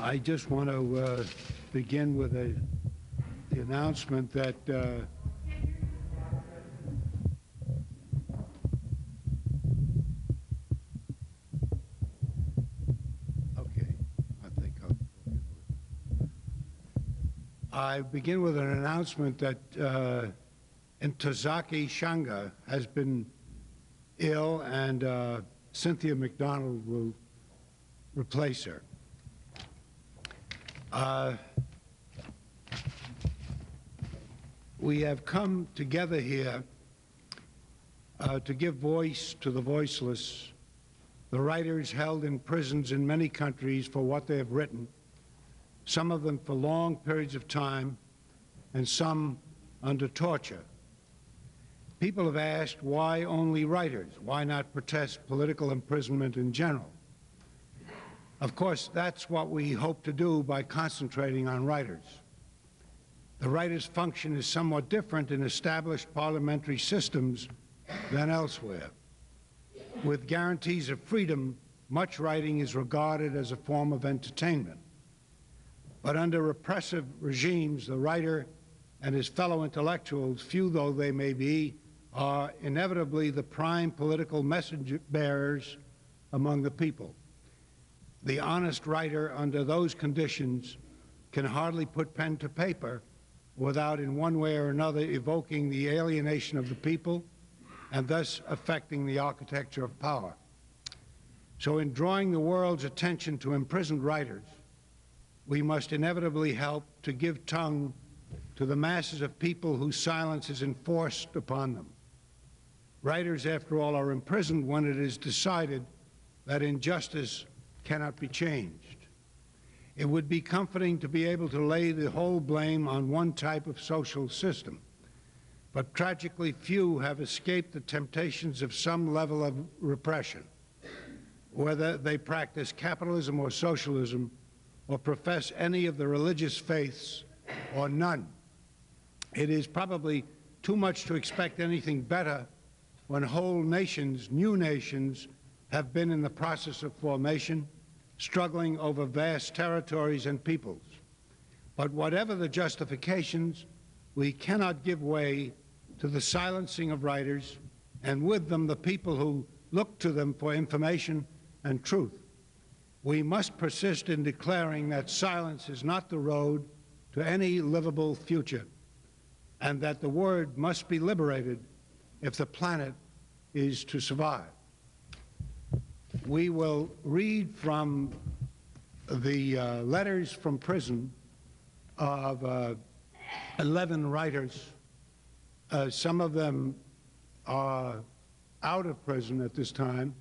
I just want to begin with the announcement that I begin with an announcement that Ntozake Shange has been ill, and Cynthia McDonald will replace her. We have come together here to give voice to the voiceless, the writers held in prisons in many countries for what they have written, some of them for long periods of time, and some under torture. People have asked, why only writers? Why not protest political imprisonment in general? Of course, that's what we hope to do by concentrating on writers. The writer's function is somewhat different in established parliamentary systems than elsewhere. With guarantees of freedom, much writing is regarded as a form of entertainment. But under repressive regimes, the writer and his fellow intellectuals, few though they may be, are inevitably the prime political message bearers among the people. The honest writer under those conditions can hardly put pen to paper without in one way or another evoking the alienation of the people and thus affecting the architecture of power. So in drawing the world's attention to imprisoned writers, we must inevitably help to give tongue to the masses of people whose silence is enforced upon them. Writers, after all, are imprisoned when it is decided that injustice cannot be changed. It would be comforting to be able to lay the whole blame on one type of social system, but tragically few have escaped the temptations of some level of repression. Whether they practice capitalism or socialism, or profess any of the religious faiths, or none, it is probably too much to expect anything better when whole nations, new nations, have been in the process of formation, struggling over vast territories and peoples. But whatever the justifications, we cannot give way to the silencing of writers, and with them the people who look to them for information and truth. We must persist in declaring that silence is not the road to any livable future, and that the word must be liberated if the planet is to survive. We will read from the letters from prison of 11 writers. Some of them are out of prison at this time,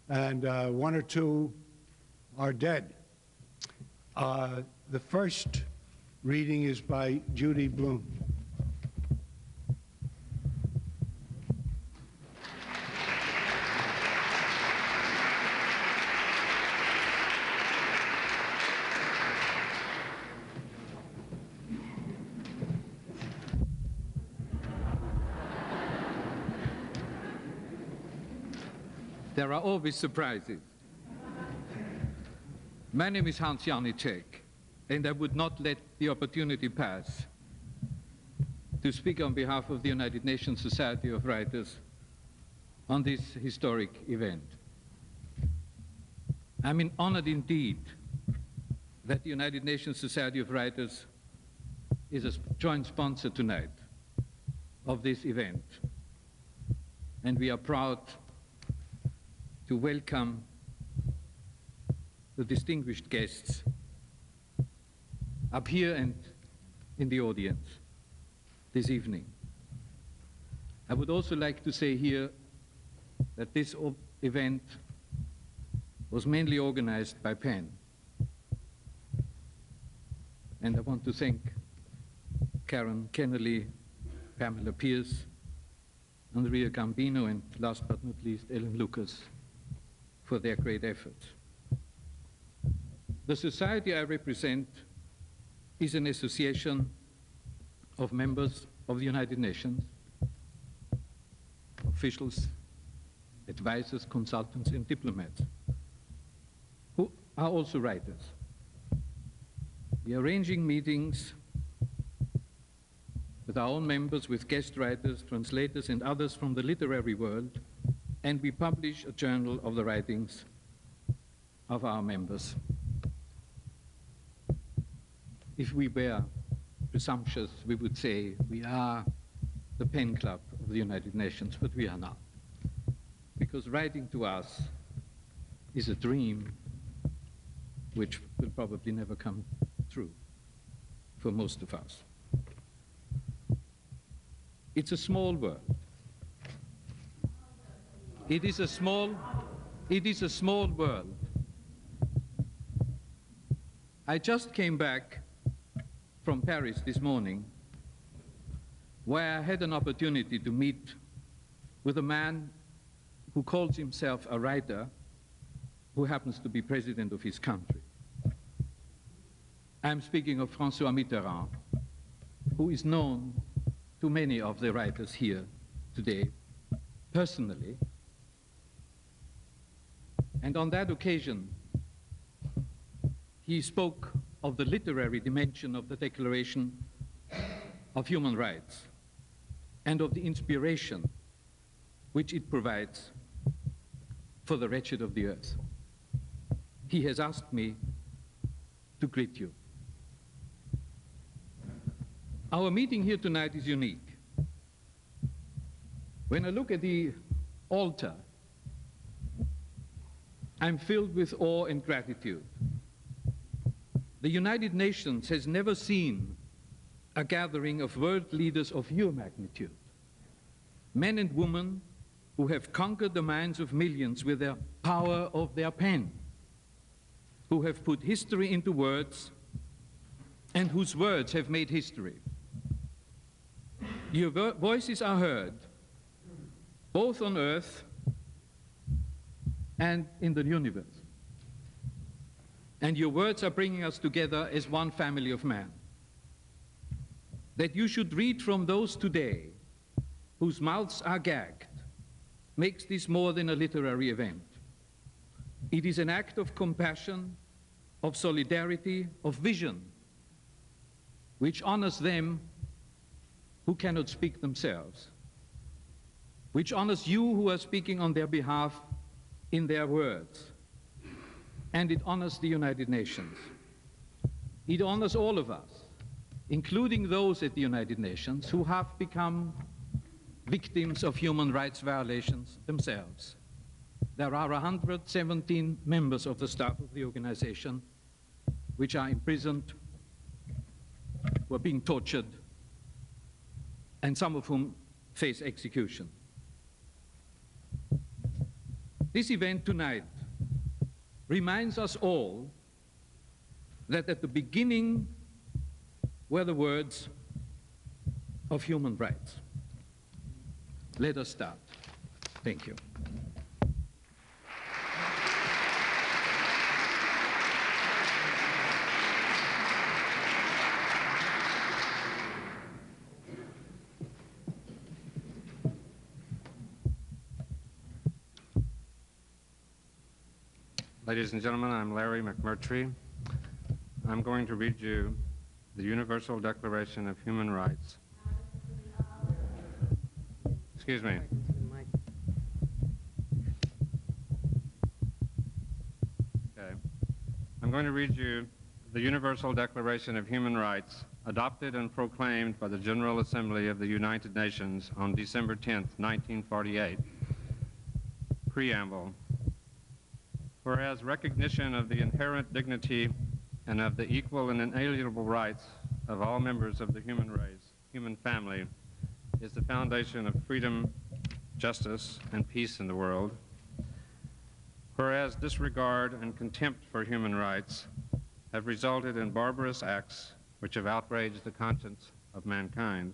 and one or two are dead. The first reading is by Judy Bloom. There are always surprises. My name is Hans Janicek, and I would not let the opportunity pass to speak on behalf of the United Nations Society of Writers on this historic event. I'm honored indeed that the United Nations Society of Writers is a joint sponsor tonight of this event, and we are proud to welcome the distinguished guests up here and in the audience this evening. I would also like to say here that this event was mainly organized by PEN. And I want to thank Karen Kennelly, Pamela Pierce, Andrea Gambino, and last but not least, Ellen Lucas, for their great efforts. The society I represent is an association of members of the United Nations, officials, advisors, consultants, and diplomats, who are also writers. We are arranging meetings with our own members, with guest writers, translators, and others from the literary world, and we publish a journal of the writings of our members. If we were presumptuous, we would say we are the pen club of the United Nations, but we are not. Because writing to us is a dream which will probably never come true for most of us. It's a small world. It is a small world. I just came back from Paris this morning, where I had an opportunity to meet with a man who calls himself a writer, who happens to be president of his country. I'm speaking of François Mitterrand, who is known to many of the writers here today, personally. And on that occasion, he spoke of the literary dimension of the Declaration of Human Rights and of the inspiration which it provides for the wretched of the earth. He has asked me to greet you. Our meeting here tonight is unique. When I look at the altar, I'm filled with awe and gratitude. The United Nations has never seen a gathering of world leaders of your magnitude. Men and women who have conquered the minds of millions with the power of their pen, who have put history into words, and whose words have made history. Your voices are heard, both on earth and in the universe. And your words are bringing us together as one family of man. That you should read from those today whose mouths are gagged makes this more than a literary event. It is an act of compassion, of solidarity, of vision, which honors them who cannot speak themselves, which honors you who are speaking on their behalf in their words, and it honors the United Nations. It honors all of us, including those at the United Nations who have become victims of human rights violations themselves. There are 117 members of the staff of the organization which are imprisoned, who are being tortured, and some of whom face execution. This event tonight reminds us all that at the beginning were the words of human rights. Let us start. Thank you. Ladies and gentlemen, I'm Larry McMurtry. I'm going to read you the Universal Declaration of Human Rights. Excuse me. Okay. I'm going to read you the Universal Declaration of Human Rights, adopted and proclaimed by the General Assembly of the United Nations on December 10th, 1948. Preamble. Whereas recognition of the inherent dignity and of the equal and inalienable rights of all members of the human race, human family, is the foundation of freedom, justice, and peace in the world. Whereas disregard and contempt for human rights have resulted in barbarous acts which have outraged the conscience of mankind,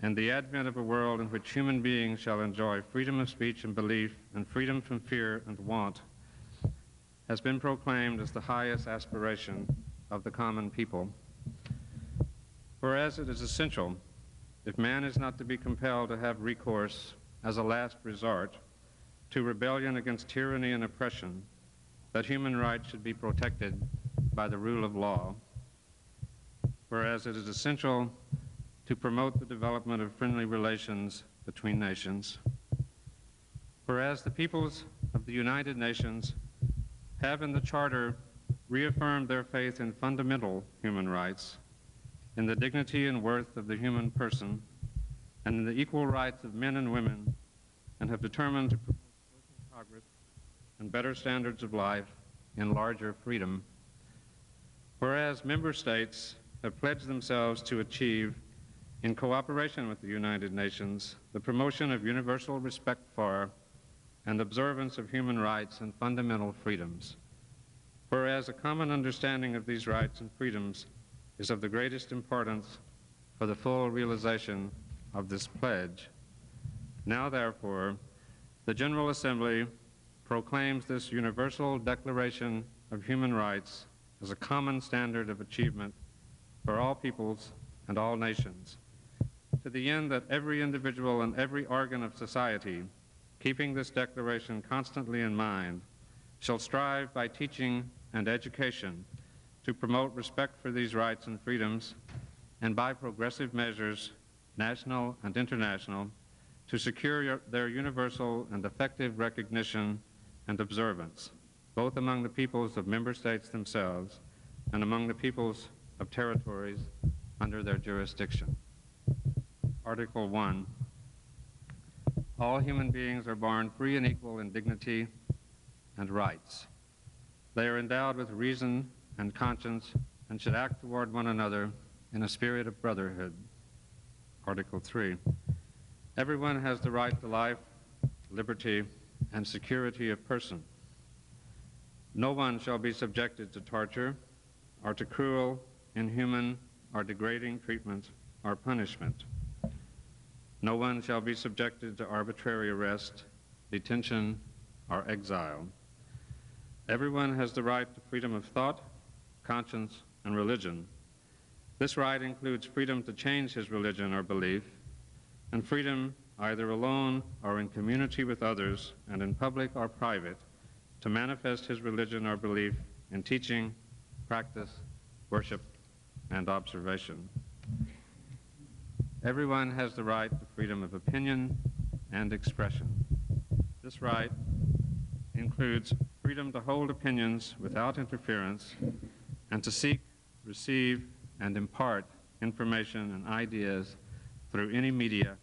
and the advent of a world in which human beings shall enjoy freedom of speech and belief and freedom from fear and want has been proclaimed as the highest aspiration of the common people. Whereas it is essential, if man is not to be compelled to have recourse as a last resort to rebellion against tyranny and oppression, that human rights should be protected by the rule of law. whereas it is essential to promote the development of friendly relations between nations. Whereas the peoples of the United Nations have in the Charter reaffirmed their faith in fundamental human rights, in the dignity and worth of the human person, and in the equal rights of men and women, and have determined to promote social progress and better standards of life in larger freedom. Whereas member states have pledged themselves to achieve, in cooperation with the United Nations, the promotion of universal respect for and observance of human rights and fundamental freedoms. Whereas a common understanding of these rights and freedoms is of the greatest importance for the full realization of this pledge. Now, therefore, the General Assembly proclaims this Universal Declaration of Human Rights as a common standard of achievement for all peoples and all nations, to the end that every individual and every organ of society, keeping this declaration constantly in mind, shall strive by teaching and education to promote respect for these rights and freedoms, and by progressive measures, national and international, to secure their universal and effective recognition and observance, both among the peoples of member states themselves and among the peoples of territories under their jurisdiction. Article 1. All human beings are born free and equal in dignity and rights. They are endowed with reason and conscience and should act toward one another in a spirit of brotherhood. Article 3. Everyone has the right to life, liberty, and security of person. No one shall be subjected to torture or to cruel, inhuman, or degrading treatment or punishment. No one shall be subjected to arbitrary arrest, detention, or exile. Everyone has the right to freedom of thought, conscience, and religion. This right includes freedom to change his religion or belief, and freedom, either alone or in community with others and in public or private, to manifest his religion or belief in teaching, practice, worship, and observation. Everyone has the right to freedom of opinion and expression. This right includes freedom to hold opinions without interference and to seek, receive, and impart information and ideas through any media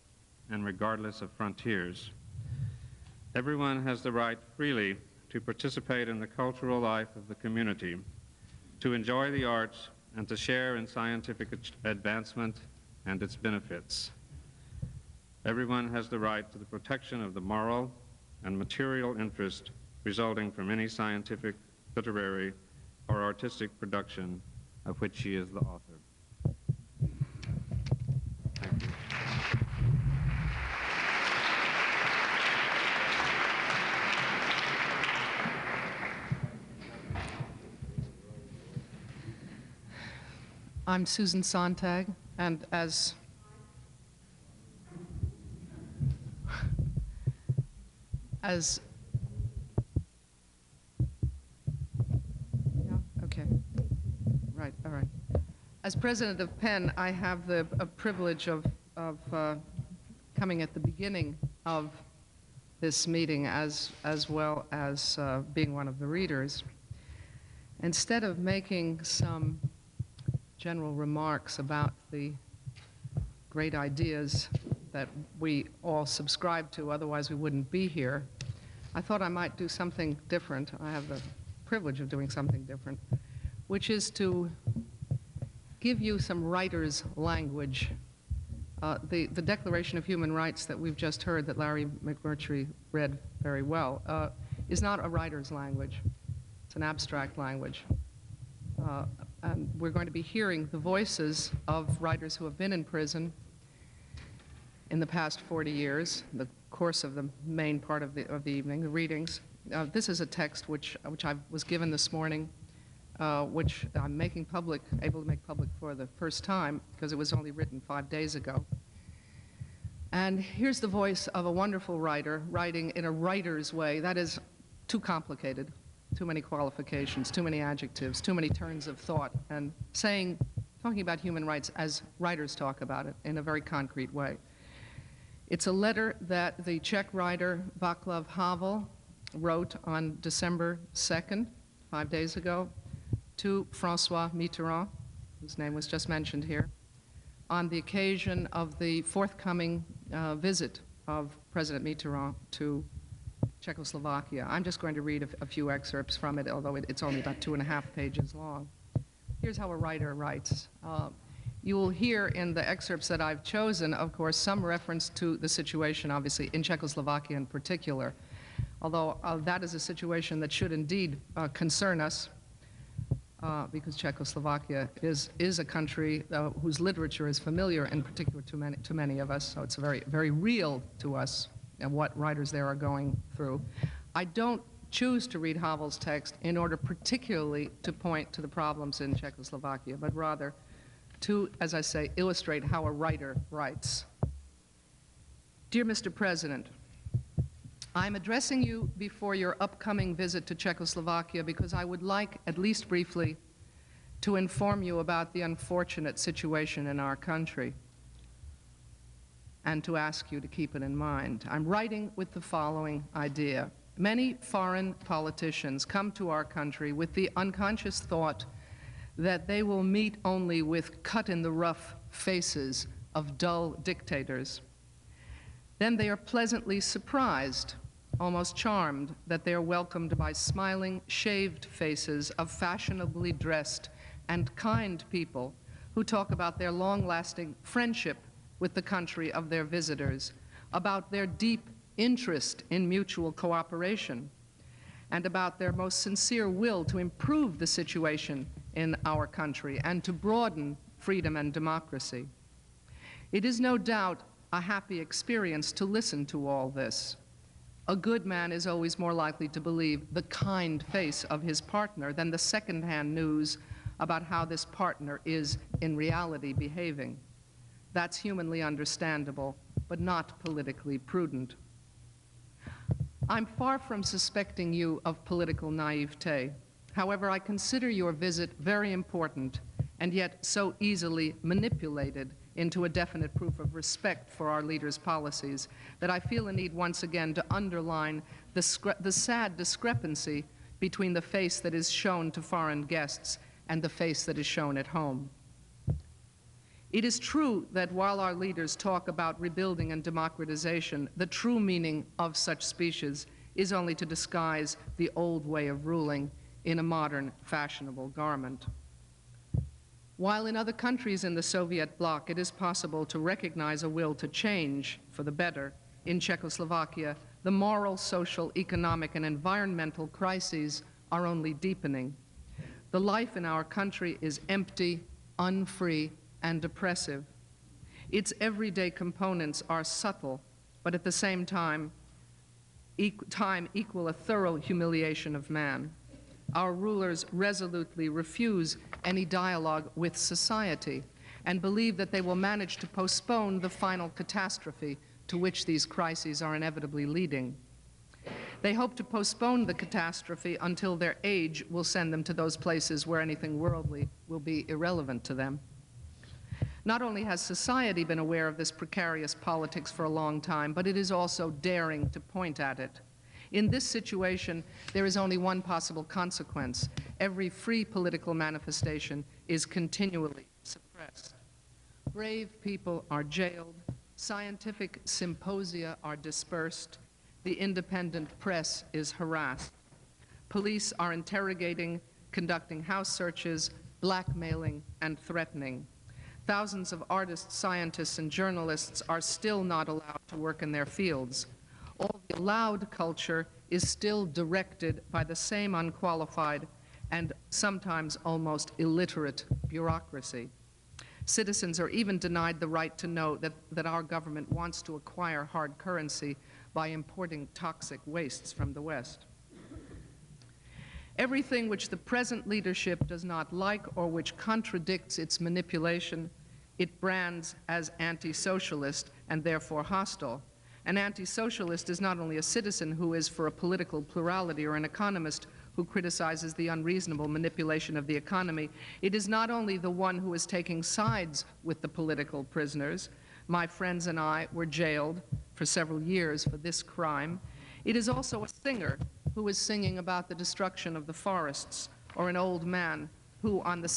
and regardless of frontiers. Everyone has the right freely to participate in the cultural life of the community, to enjoy the arts, and to share in scientific advancement and its benefits. Everyone has the right to the protection of the moral and material interest resulting from any scientific, literary, or artistic production of which he is the author. Thank you. I'm Susan Sontag, and as president of PEN, I have the privilege of coming at the beginning of this meeting as well as being one of the readers. Instead of making some general remarks about the great ideas that we all subscribe to, otherwise we wouldn't be here, I thought I might do something different. I have the privilege of doing something different, which is to give you some writer's language. The Declaration of Human Rights that we've just heard, that Larry McMurtry read very well, is not a writer's language. It's an abstract language. And we're going to be hearing the voices of writers who have been in prison in the past 40 years, the course of the main part of the evening, the readings. This is a text which I was given this morning, which I'm able to make public for the first time, because it was only written 5 days ago. And here's the voice of a wonderful writer, writing in a writer's way. That is too complicated, too many qualifications, too many adjectives, too many turns of thought, and saying talking about human rights as writers talk about it in a very concrete way. It's a letter that the Czech writer Václav Havel wrote on December 2nd, 5 days ago, to François Mitterrand, whose name was just mentioned here, on the occasion of the forthcoming visit of President Mitterrand to Czechoslovakia. I'm just going to read a few excerpts from it, although it's only about 2.5 pages long. Here's how a writer writes. You will hear in the excerpts that I've chosen, of course, some reference to the situation, obviously, in Czechoslovakia in particular, although that is a situation that should indeed concern us, because Czechoslovakia is a country whose literature is familiar, in particular to many of us, so it's very, very real to us and what writers there are going through. I don't choose to read Havel's text in order particularly to point to the problems in Czechoslovakia, but rather to, as I say, illustrate how a writer writes. Dear Mr. President, I'm addressing you before your upcoming visit to Czechoslovakia because I would like, at least briefly, to inform you about the unfortunate situation in our country and to ask you to keep it in mind. I'm writing with the following idea. Many foreign politicians come to our country with the unconscious thought that they will meet only with cut-in-the-rough faces of dull dictators. Then they are pleasantly surprised, almost charmed, that they are welcomed by smiling, shaved faces of fashionably dressed and kind people who talk about their long-lasting friendship with the country of their visitors, about their deep interest in mutual cooperation, and about their most sincere will to improve the situation in our country and to broaden freedom and democracy. It is no doubt a happy experience to listen to all this. A good man is always more likely to believe the kind face of his partner than the second-hand news about how this partner is in reality behaving. That's humanly understandable, but not politically prudent. I'm far from suspecting you of political naivete. However, I consider your visit very important and yet so easily manipulated into a definite proof of respect for our leaders' policies that I feel a need once again to underline the sad discrepancy between the face that is shown to foreign guests and the face that is shown at home. It is true that while our leaders talk about rebuilding and democratization, the true meaning of such speeches is only to disguise the old way of ruling in a modern, fashionable garment. While in other countries in the Soviet bloc it is possible to recognize a will to change for the better, in Czechoslovakia, the moral, social, economic, and environmental crises are only deepening. The life in our country is empty, unfree, and oppressive. Its everyday components are subtle, but at the same time equal a thorough humiliation of man. Our rulers resolutely refuse any dialogue with society and believe that they will manage to postpone the final catastrophe to which these crises are inevitably leading. They hope to postpone the catastrophe until their age will send them to those places where anything worldly will be irrelevant to them. Not only has society been aware of this precarious politics for a long time, but it is also daring to point at it. In this situation, there is only one possible consequence. Every free political manifestation is continually suppressed. Brave people are jailed, scientific symposia are dispersed, the independent press is harassed. Police are interrogating, conducting house searches, blackmailing, and threatening. Thousands of artists, scientists, and journalists are still not allowed to work in their fields. All the allowed culture is still directed by the same unqualified and sometimes almost illiterate bureaucracy. Citizens are even denied the right to know that our government wants to acquire hard currency by importing toxic wastes from the West. Everything which the present leadership does not like or which contradicts its manipulation, it brands as anti-socialist and therefore hostile. An anti-socialist is not only a citizen who is for a political plurality or an economist who criticizes the unreasonable manipulation of the economy. It is not only the one who is taking sides with the political prisoners. My friends and I were jailed for several years for this crime. It is also a singer who is singing about the destruction of the forests, or an old man who on the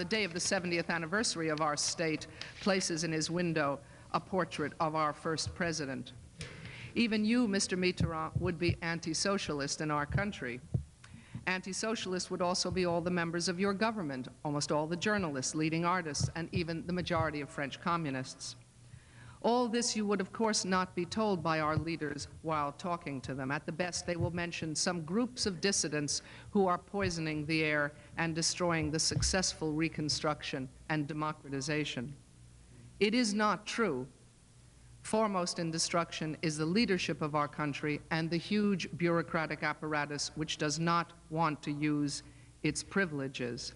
day of the 70th anniversary of our state places in his window a portrait of our first president. Even you, Mr. Mitterrand, would be anti-socialist in our country. Anti-socialist would also be all the members of your government, almost all the journalists, leading artists, and even the majority of French communists. All this you would, of course, not be told by our leaders while talking to them. At the best, they will mention some groups of dissidents who are poisoning the air and destroying the successful reconstruction and democratization. It is not true. Foremost in destruction is the leadership of our country and the huge bureaucratic apparatus which does not want to use its privileges.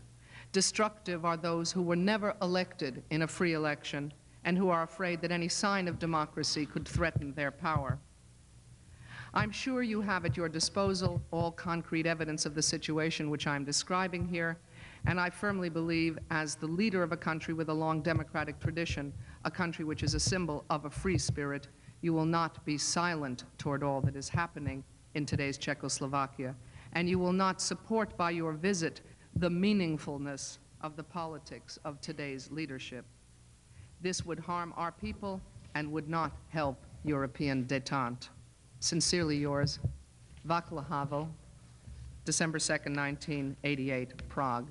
Destructive are those who were never elected in a free election and who are afraid that any sign of democracy could threaten their power. I'm sure you have at your disposal all concrete evidence of the situation which I'm describing here, and I firmly believe, as the leader of a country with a long democratic tradition, a country which is a symbol of a free spirit, you will not be silent toward all that is happening in today's Czechoslovakia, and you will not support by your visit the meaningfulness of the politics of today's leadership. This would harm our people and would not help European détente. Sincerely yours, Václav Havel, December 2nd, 1988, Prague.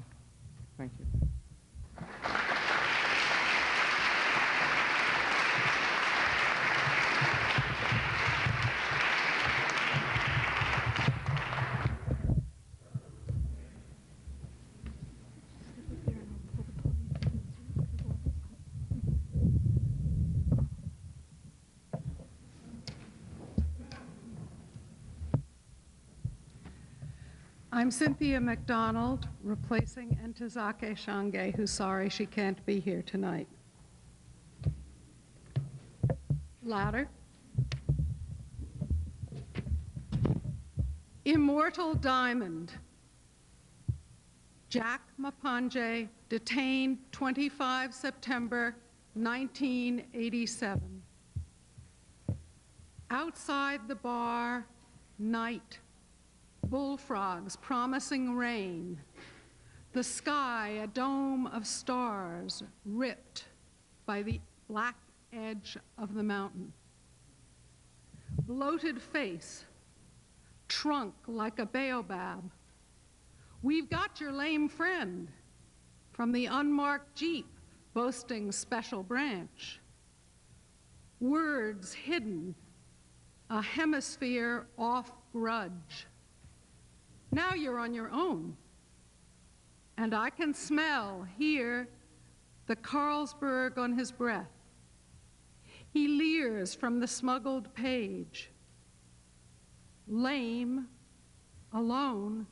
Thank you. I'm Cynthia McDonald, replacing Ntozake Shange, who's sorry she can't be here tonight. Louder. Immortal Diamond. Jack Mapanje, detained 25 September 1987. Outside the bar, night. Bullfrogs promising rain, the sky a dome of stars ripped by the black edge of the mountain. Bloated face, trunk like a baobab. We've got your lame friend from the unmarked Jeep boasting special branch. Words hidden, a hemisphere off grudge. Now you're on your own, and I can smell, hear the Carlsberg on his breath. He leers from the smuggled page. Lame, alone,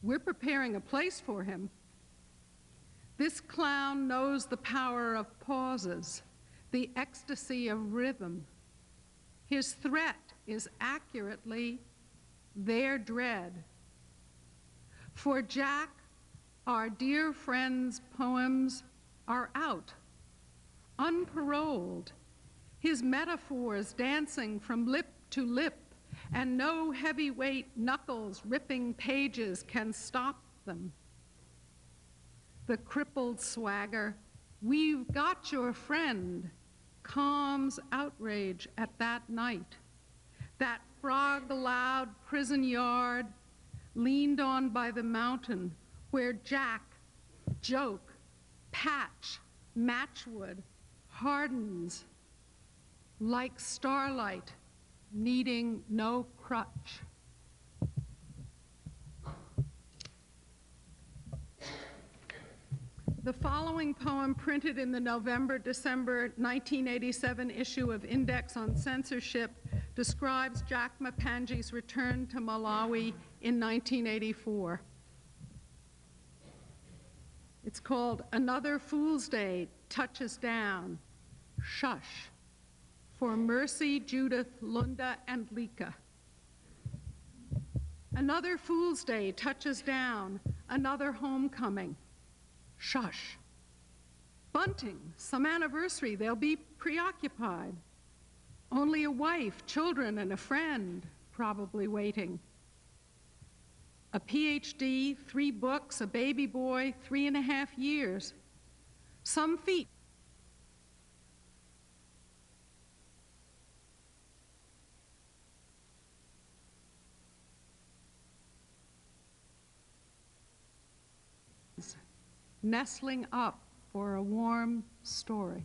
we're preparing a place for him. This clown knows the power of pauses, the ecstasy of rhythm. His threat is accurately their dread. For Jack, our dear friend's poems are out, unparoled, his metaphors dancing from lip to lip, and no heavyweight knuckles ripping pages can stop them. The crippled swagger, we've got your friend, calms outrage at that night. That frog-loud prison yard, leaned on by the mountain, where Jack, joke, patch, matchwood, hardens, like starlight, needing no crutch. The following poem, printed in the November-December 1987 issue of Index on Censorship, describes Jack Mapanji's return to Malawi in 1984. It's called Another Fool's Day Touches Down, Shush, for Mercy, Judith, Lunda, and Lika. Another Fool's Day touches down, another homecoming. Shush. Bunting, some anniversary, they'll be preoccupied. Only a wife, children, and a friend probably waiting. A PhD, 3 books, a baby boy, 3.5 years. Some feet. Nestling up for a warm story.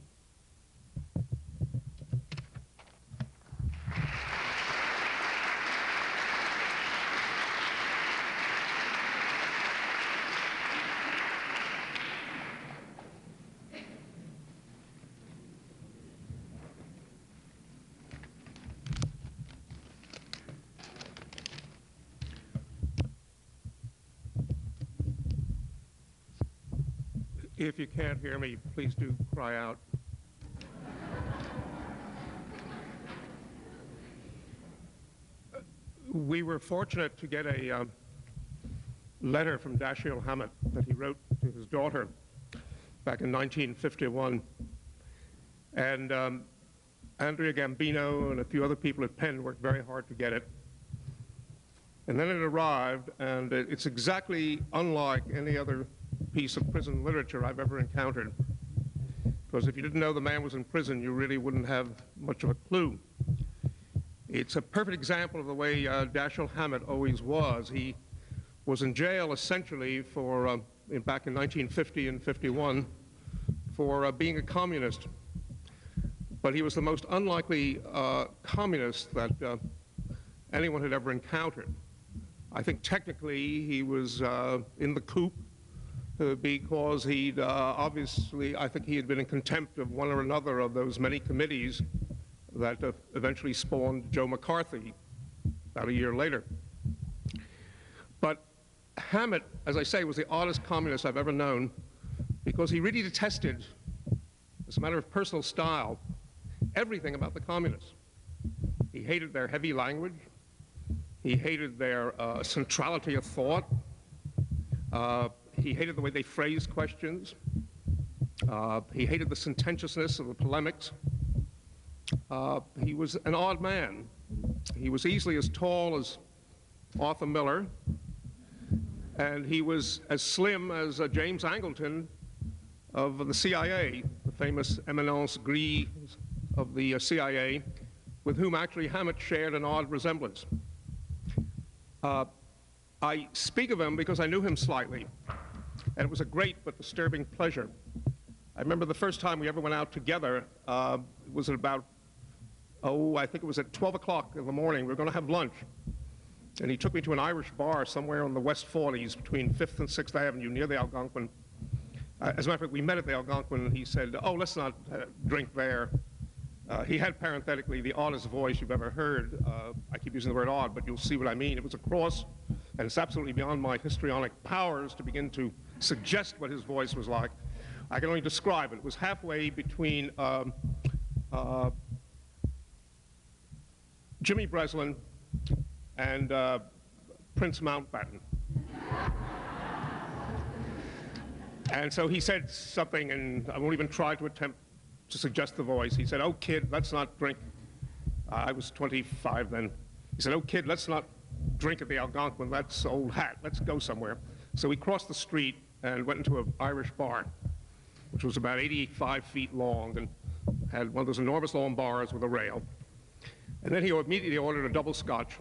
If you can't hear me, please do cry out. We were fortunate to get a letter from Dashiell Hammett that he wrote to his daughter back in 1951. And Andrea Gambino and a few other people at Penn worked very hard to get it. And then it arrived, and it's exactly unlike any other piece of prison literature I've ever encountered. Because if you didn't know the man was in prison, you really wouldn't have much of a clue. It's a perfect example of the way Dashiell Hammett always was. He was in jail essentially for, back in 1950 and 51, for being a communist. But he was the most unlikely communist that anyone had ever encountered. I think technically he was in the coup because he'd obviously, I think he had been in contempt of one or another of those many committees that eventually spawned Joe McCarthy about a year later. But Hammett, as I say, was the oddest communist I've ever known because he really detested, as a matter of personal style, everything about the communists. He hated their heavy language. He hated their centrality of thought. He hated the way they phrased questions. He hated the sententiousness of the polemics. He was an odd man. He was easily as tall as Arthur Miller, and he was as slim as James Angleton of the CIA, the famous eminence grise of the CIA, with whom actually Hammett shared an odd resemblance. I speak of him because I knew him slightly, and it was a great but disturbing pleasure. I remember the first time we ever went out together was at about, I think it was at 12 o'clock in the morning. We were going to have lunch, and he took me to an Irish bar somewhere on the West 40s between 5th and 6th Avenue near the Algonquin. As a matter of fact, we met at the Algonquin, and he said, "Oh, let's not drink there." He had, parenthetically, the oddest voice you've ever heard. I keep using the word odd, but you'll see what I mean. It was a cross, and it's absolutely beyond my histrionic powers to begin to suggest what his voice was like. I can only describe it. It was halfway between Jimmy Breslin and Prince Mountbatten. And so he said something, and I won't even try to attempt to suggest the voice. He said, "Oh, kid, let's not drink." I was 25 then. He said, "Oh, kid, let's not drink at the Algonquin. That's old hat. Let's go somewhere." So we crossed the street and went into an Irish bar, which was about 85 feet long and had one of those enormous long bars with a rail. And then he immediately ordered a double scotch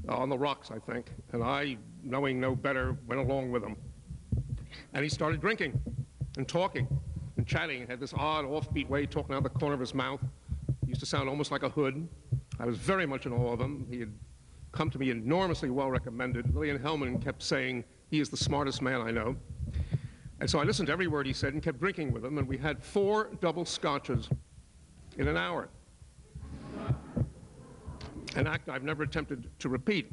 on the rocks, I think. And I, knowing no better, went along with him. And he started drinking and talking and chatting, and had this odd offbeat way talking out of the corner of his mouth. He used to sound almost like a hood. I was very much in awe of him. He had come to be enormously well recommended. Lillian Hellman kept saying, "He is the smartest man I know." And so I listened to every word he said and kept drinking with him, and we had 4 double scotches in an hour. An act I've never attempted to repeat.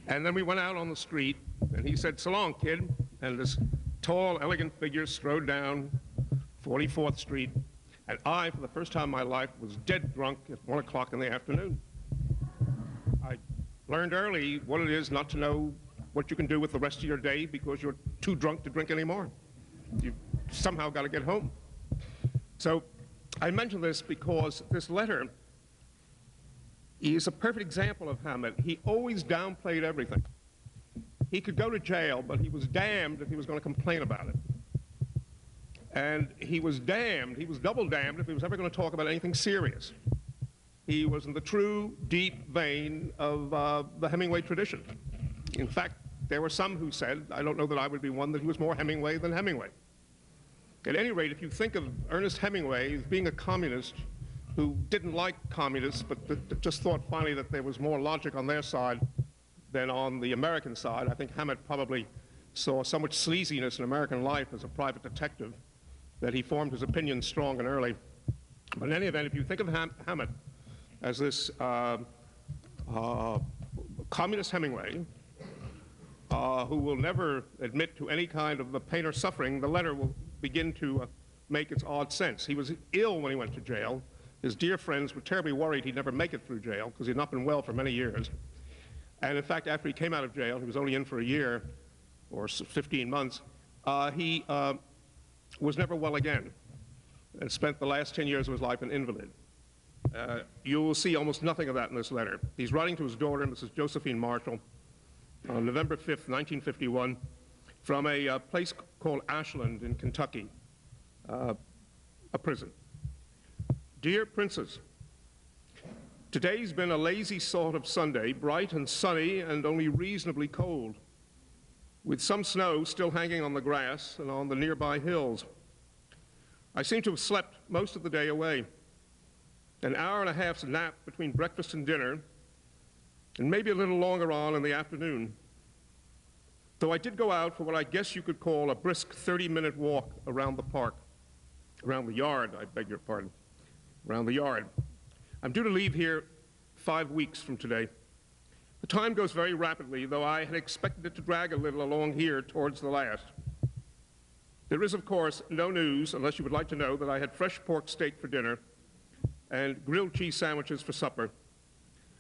And then we went out on the street, and he said, "So long, kid." And this tall, elegant figure strode down 44th Street, and I, for the first time in my life, was dead drunk at 1 o'clock in the afternoon. I learned early what it is not to know what you can do with the rest of your day because you're too drunk to drink anymore. You somehow got to get home. So I mention this because this letter is a perfect example of Hammett. He always downplayed everything. He could go to jail, but he was damned if he was going to complain about it. And he was double damned if he was ever going to talk about anything serious. He was in the true, deep vein of the Hemingway tradition. In fact, there were some who said, I don't know that I would be one, that he was more Hemingway than Hemingway. At any rate, if you think of Ernest Hemingway as being a communist who didn't like communists, but just thought finally that there was more logic on their side than on the American side, I think Hammett probably saw so much sleaziness in American life as a private detective that he formed his opinions strong and early. But in any event, if you think of Hammett as this communist Hemingway, who will never admit to any kind of the pain or suffering, the letter will begin to make its odd sense. He was ill when he went to jail. His dear friends were terribly worried he'd never make it through jail because he'd not been well for many years. And in fact, after he came out of jail, he was only in for a year or 15 months, he was never well again and spent the last 10 years of his life an invalid. You will see almost nothing of that in this letter. He's writing to his daughter, Mrs. Josephine Marshall, on November 5th, 1951, from a place called Ashland in Kentucky, a prison. Dear Princess, today's been a lazy sort of Sunday, bright and sunny and only reasonably cold, with some snow still hanging on the grass and on the nearby hills. I seem to have slept most of the day away. An hour and a half's nap between breakfast and dinner, and maybe a little longer on in the afternoon. Though I did go out for what I guess you could call a brisk 30-minute walk around the park. Around the yard, I beg your pardon. Around the yard. I'm due to leave here 5 weeks from today. The time goes very rapidly, though I had expected it to drag a little along here towards the last. There is, of course, no news, unless you would like to know, that I had fresh pork steak for dinner and grilled cheese sandwiches for supper,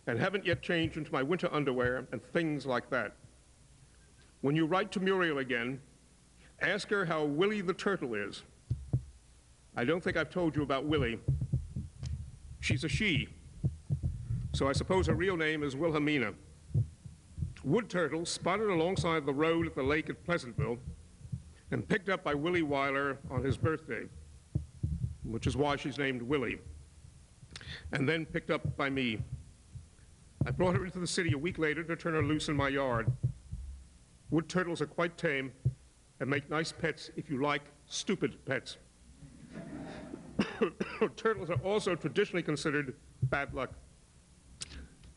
and haven't yet changed into my winter underwear and things like that. When you write to Muriel again, ask her how Willie the turtle is. I don't think I've told you about Willie. She's a she, so I suppose her real name is Wilhelmina. Wood turtle spotted alongside the road at the lake at Pleasantville and picked up by Willie Weiler on his birthday, which is why she's named Willie, and then picked up by me. I brought her into the city a week later to turn her loose in my yard. Wood turtles are quite tame and make nice pets if you like stupid pets. Turtles are also traditionally considered bad luck.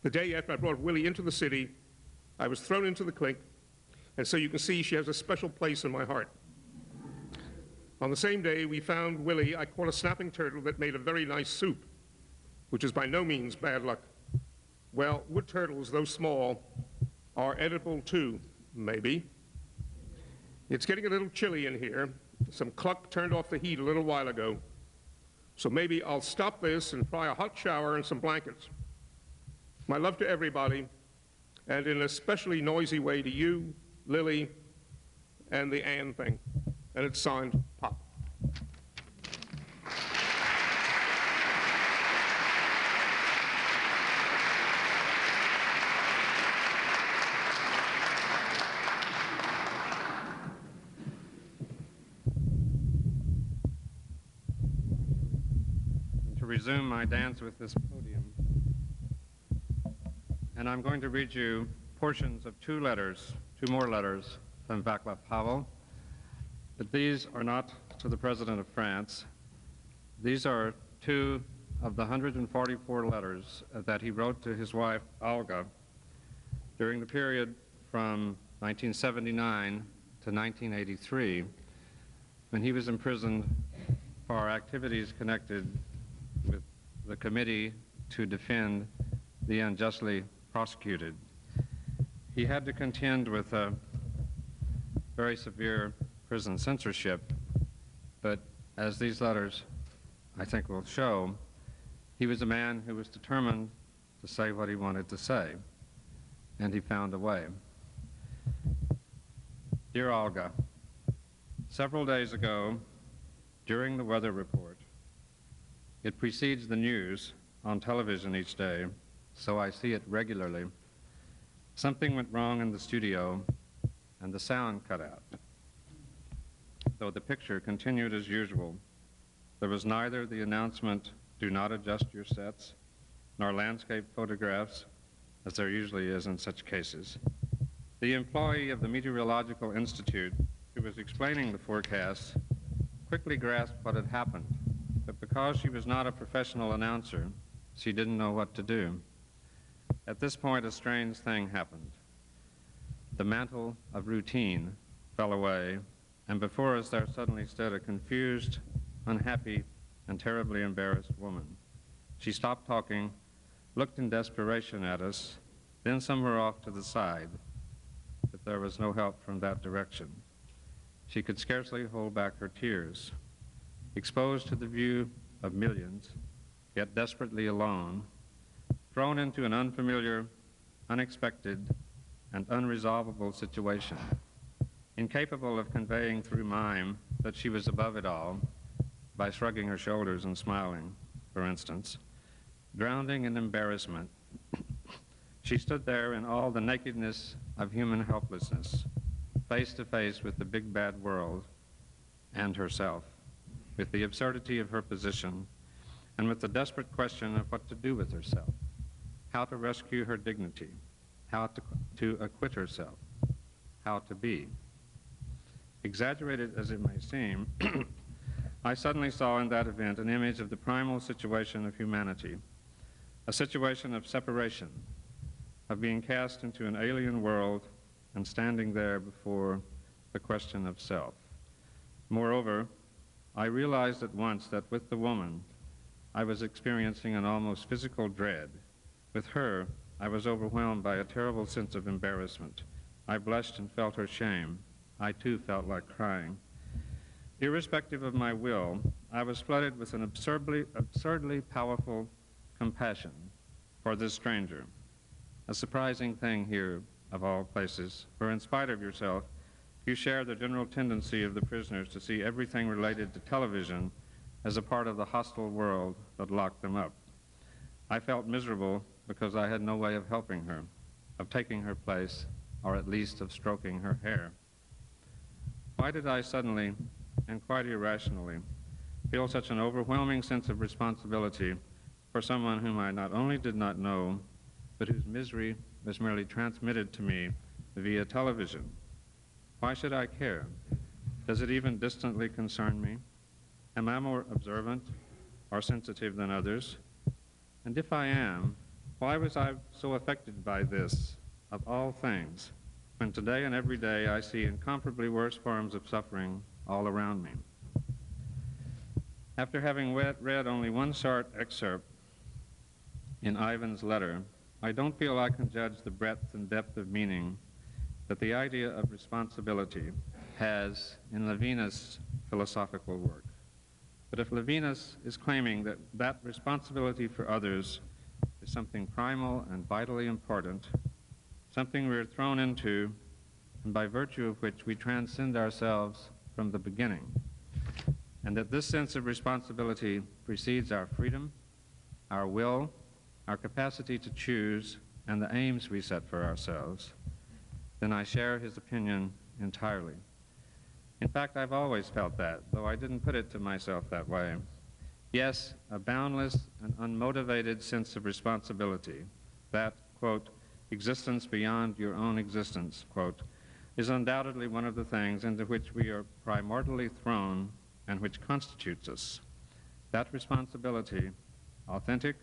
The day after I brought Willie into the city, I was thrown into the clink, and so you can see she has a special place in my heart. On the same day we found Willie, I caught a snapping turtle that made a very nice soup, which is by no means bad luck. Well, wood turtles, though small, are edible too, maybe. It's getting a little chilly in here. Some cluck turned off the heat a little while ago. So maybe I'll stop this and try a hot shower and some blankets. My love to everybody, and in an especially noisy way to you, Lily, and the Ann thing. And it's signed, Pop. To resume my dance with this podium, and I'm going to read you portions of two more letters from Václav Havel. But these are not to the President of France. These are two of the 144 letters that he wrote to his wife, Olga, during the period from 1979 to 1983, when he was imprisoned for activities connected with the Committee to Defend the Unjustly Prosecuted. He had to contend with a very severe prison censorship, but as these letters, I think, will show, he was a man who was determined to say what he wanted to say. and he found a way. Dear Olga, several days ago, during the weather report, it precedes the news on television each day, so I see it regularly. Something went wrong in the studio, and the sound cut out. Though the picture continued as usual, there was neither the announcement, "Do not adjust your sets," nor landscape photographs, as there usually is in such cases. The employee of the Meteorological Institute, who was explaining the forecast, quickly grasped what had happened, but because she was not a professional announcer, she didn't know what to do. At this point, a strange thing happened. The mantle of routine fell away, and before us there suddenly stood a confused, unhappy, and terribly embarrassed woman. She stopped talking, looked in desperation at us, then somewhere off to the side, but there was no help from that direction. She could scarcely hold back her tears. Exposed to the view of millions, yet desperately alone, thrown into an unfamiliar, unexpected, and unresolvable situation, incapable of conveying through mime that she was above it all, by shrugging her shoulders and smiling, for instance, drowning in embarrassment, she stood there in all the nakedness of human helplessness, face to face with the big bad world and herself, with the absurdity of her position, and with the desperate question of what to do with herself, how to rescue her dignity, how to acquit herself, how to be. Exaggerated as it may seem, I suddenly saw in that event an image of the primal situation of humanity, a situation of separation, of being cast into an alien world and standing there before the question of self. Moreover, I realized at once that with the woman, I was experiencing an almost physical dread. With her, I was overwhelmed by a terrible sense of embarrassment. I blushed and felt her shame. I too felt like crying. Irrespective of my will, I was flooded with an absurdly powerful compassion for this stranger. A surprising thing here, of all places, for in spite of yourself, you share the general tendency of the prisoners to see everything related to television as a part of the hostile world that locked them up. I felt miserable because I had no way of helping her, of taking her place, or at least of stroking her hair. Why did I suddenly, and quite irrationally, feel such an overwhelming sense of responsibility for someone whom I not only did not know, but whose misery was merely transmitted to me via television? Why should I care? Does it even distantly concern me? Am I more observant or sensitive than others? And if I am, why was I so affected by this, of all things, when today and every day I see incomparably worse forms of suffering all around me? After having read only one short excerpt in Ivan's letter, I don't feel I can judge the breadth and depth of meaning that the idea of responsibility has in Levinas' philosophical work. But if Levinas is claiming that that responsibility for others is something primal and vitally important, something we're thrown into, and by virtue of which we transcend ourselves from the beginning, and that this sense of responsibility precedes our freedom, our will, our capacity to choose, and the aims we set for ourselves, then I share his opinion entirely. In fact, I've always felt that, though I didn't put it to myself that way. Yes, a boundless and unmotivated sense of responsibility, that, quote, existence beyond your own existence, quote, is undoubtedly one of the things into which we are primordially thrown and which constitutes us. That responsibility, authentic,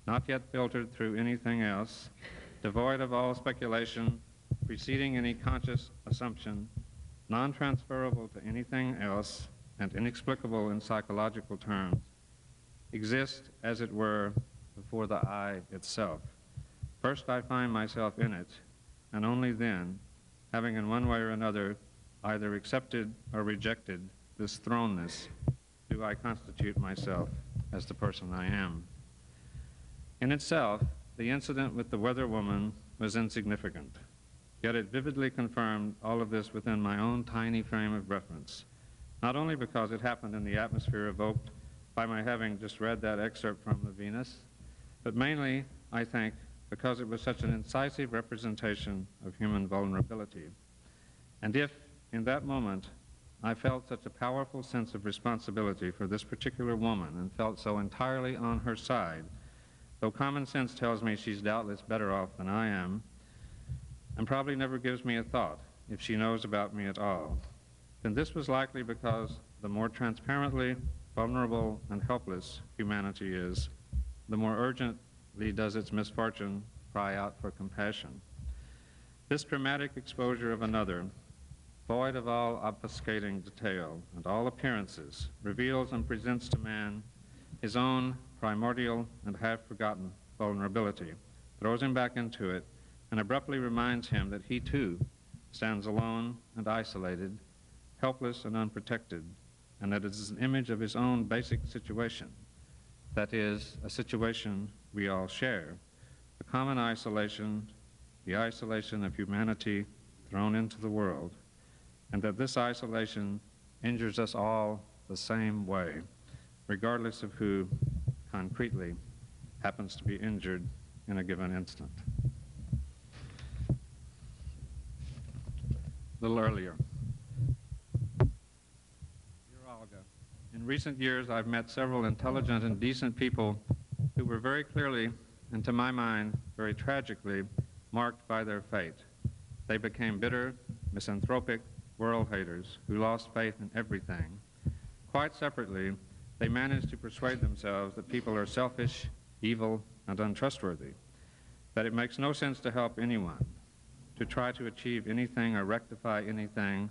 not yet filtered through anything else, devoid of all speculation, preceding any conscious assumption, non-transferable to anything else, and inexplicable in psychological terms, exist, as it were, before the I itself. First I find myself in it, and only then, having in one way or another either accepted or rejected this thrownness, do I constitute myself as the person I am. In itself, the incident with the weather woman was insignificant. Yet it vividly confirmed all of this within my own tiny frame of reference, not only because it happened in the atmosphere evoked by my having just read that excerpt from the Venus, but mainly, I think, because it was such an incisive representation of human vulnerability. And if, in that moment, I felt such a powerful sense of responsibility for this particular woman and felt so entirely on her side, though common sense tells me she's doubtless better off than I am, and probably never gives me a thought if she knows about me at all, then this was likely because the more transparently vulnerable and helpless humanity is, the more urgently does its misfortune cry out for compassion. This dramatic exposure of another, void of all obfuscating detail and all appearances, reveals and presents to man his own primordial and half-forgotten vulnerability, throws him back into it, and abruptly reminds him that he too stands alone and isolated, helpless and unprotected, and that it is an image of his own basic situation, that is, a situation we all share, the common isolation, the isolation of humanity thrown into the world, and that this isolation injures us all the same way, regardless of who concretely happens to be injured in a given instant. A little earlier. Dear Olga, in recent years I've met several intelligent and decent people who were very clearly, and to my mind, very tragically, marked by their fate. They became bitter, misanthropic world haters who lost faith in everything. Quite separately, they managed to persuade themselves that people are selfish, evil, and untrustworthy, that it makes no sense to help anyone, to try to achieve anything or rectify anything,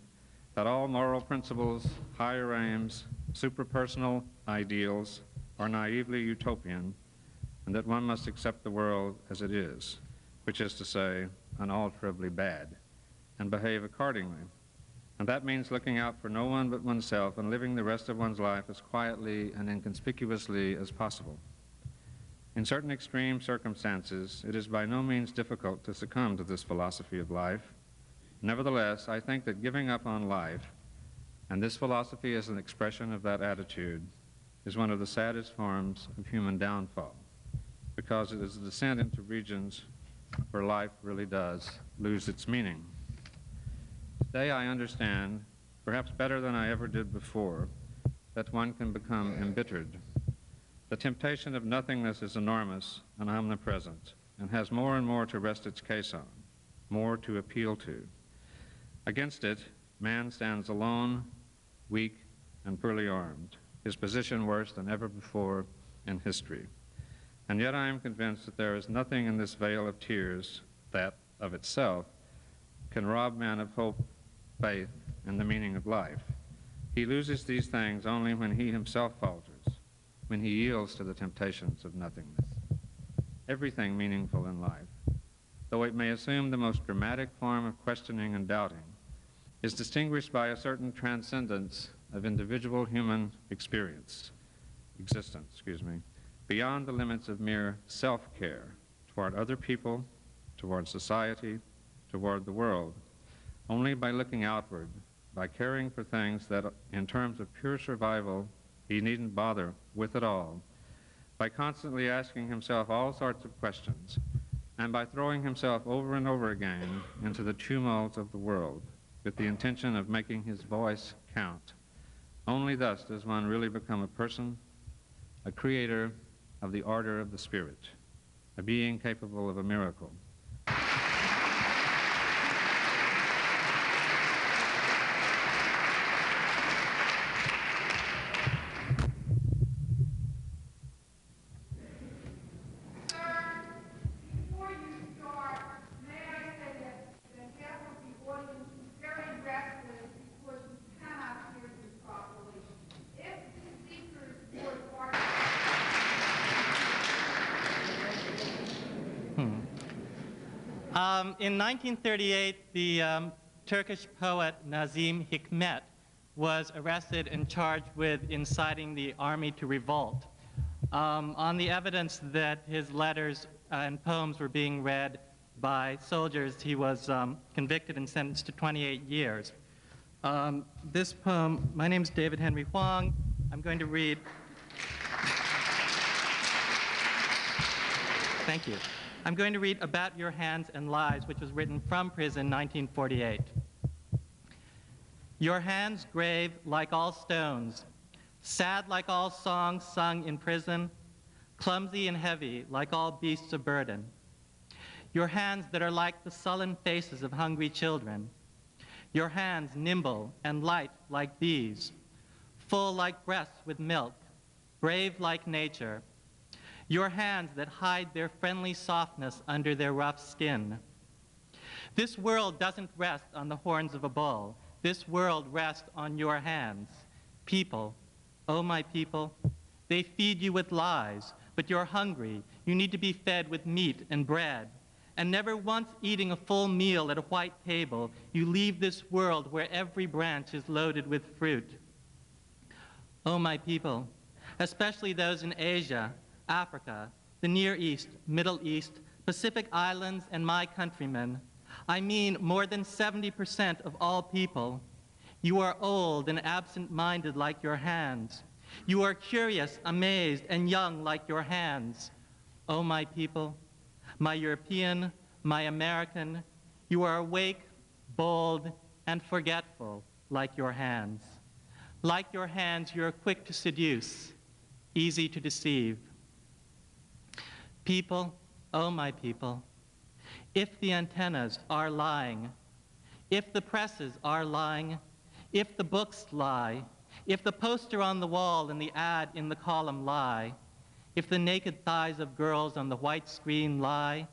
that all moral principles, higher aims, superpersonal ideals are naively utopian, and that one must accept the world as it is, which is to say, unalterably bad, and behave accordingly. And that means looking out for no one but oneself and living the rest of one's life as quietly and inconspicuously as possible. In certain extreme circumstances, it is by no means difficult to succumb to this philosophy of life. Nevertheless, I think that giving up on life, and this philosophy as an expression of that attitude, is one of the saddest forms of human downfall, because it is a descent into regions where life really does lose its meaning. Today I understand, perhaps better than I ever did before, that one can become embittered. The temptation of nothingness is enormous and omnipresent, and has more and more to rest its case on, more to appeal to. Against it, man stands alone, weak, and poorly armed, his position worse than ever before in history. And yet I am convinced that there is nothing in this vale of tears that, of itself, can rob man of hope, faith, and the meaning of life. He loses these things only when he himself falters, when he yields to the temptations of nothingness. Everything meaningful in life, though it may assume the most dramatic form of questioning and doubting, is distinguished by a certain transcendence of individual human existence, beyond the limits of mere self-care toward other people, toward society, toward the world, only by looking outward, by caring for things that, in terms of pure survival, he needn't bother with at all, by constantly asking himself all sorts of questions, and by throwing himself over and over again into the tumult of the world with the intention of making his voice count. Only thus does one really become a person, a creator of the order of the spirit, a being capable of a miracle. In 1938, the Turkish poet Nazim Hikmet was arrested and charged with inciting the army to revolt. On the evidence that his letters and poems were being read by soldiers. He was convicted and sentenced to 28 years. This poem, my name is David Henry Huang. I'm going to read. Thank you. I'm going to read About Your Hands and Lies, which was written from prison, 1948. Your hands grave like all stones, sad like all songs sung in prison, clumsy and heavy like all beasts of burden. Your hands that are like the sullen faces of hungry children. Your hands nimble and light like bees, full like breasts with milk, brave like nature. Your hands that hide their friendly softness under their rough skin. This world doesn't rest on the horns of a bull. This world rests on your hands. People, oh my people, they feed you with lies, but you're hungry. You need to be fed with meat and bread. And never once eating a full meal at a white table, you leave this world where every branch is loaded with fruit. Oh my people, especially those in Asia, Africa, the Near East, Middle East, Pacific Islands, and my countrymen, I mean more than 70% of all people. You are old and absent-minded like your hands. You are curious, amazed, and young like your hands. Oh, my people, my European, my American, you are awake, bold, and forgetful like your hands. Like your hands, you are quick to seduce, easy to deceive. People, oh my people, if the antennas are lying, if the presses are lying, if the books lie, if the poster on the wall and the ad in the column lie, if the naked thighs of girls on the white screen lie,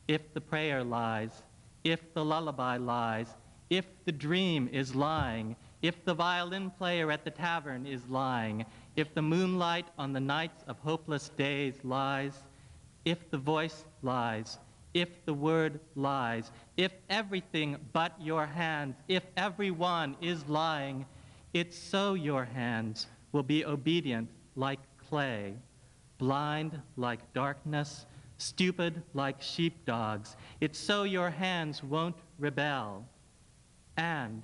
if the prayer lies, if the lullaby lies, if the dream is lying, if the violin player at the tavern is lying, if the moonlight on the nights of hopeless days lies, if the voice lies, if the word lies, if everything but your hands, if everyone is lying, it's so your hands will be obedient like clay, blind like darkness, stupid like sheepdogs. It's so your hands won't rebel. And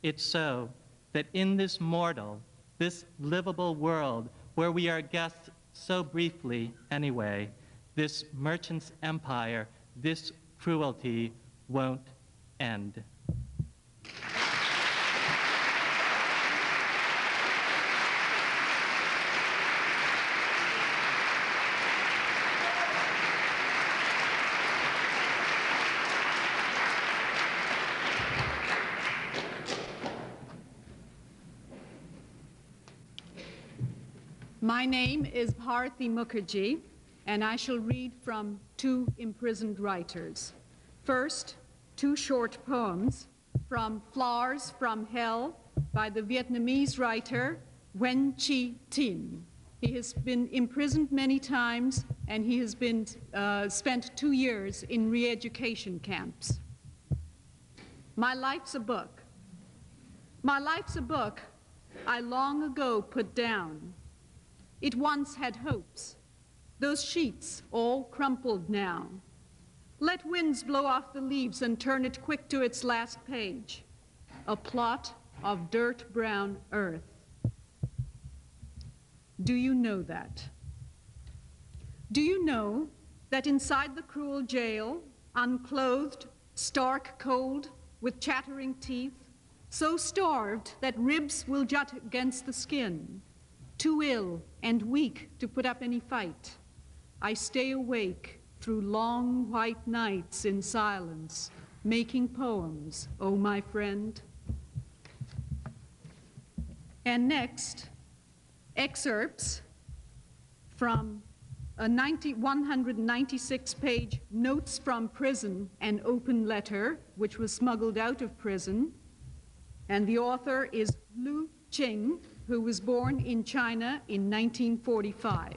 it's so that in this mortal, this livable world, where we are guests so briefly anyway, this merchant's empire, this cruelty won't end. My name is Bharati Mukherjee, and I shall read from two imprisoned writers. First, two short poems from Flowers from Hell by the Vietnamese writer Nguyen Chi Tin. He has been imprisoned many times, and he has been spent 2 years in re-education camps. My life's a book. My life's a book I long ago put down. It once had hopes. Those sheets all crumpled now. Let winds blow off the leaves and turn it quick to its last page. A plot of dirt brown earth. Do you know that? Do you know that inside the cruel jail, unclothed, stark cold, with chattering teeth, so starved that ribs will jut against the skin, too ill and weak to put up any fight, I stay awake through long white nights in silence, making poems, oh my friend. And next, excerpts from a 196-page Notes from Prison, an Open Letter, which was smuggled out of prison. And the author is Lu Qing, who was born in China in 1945.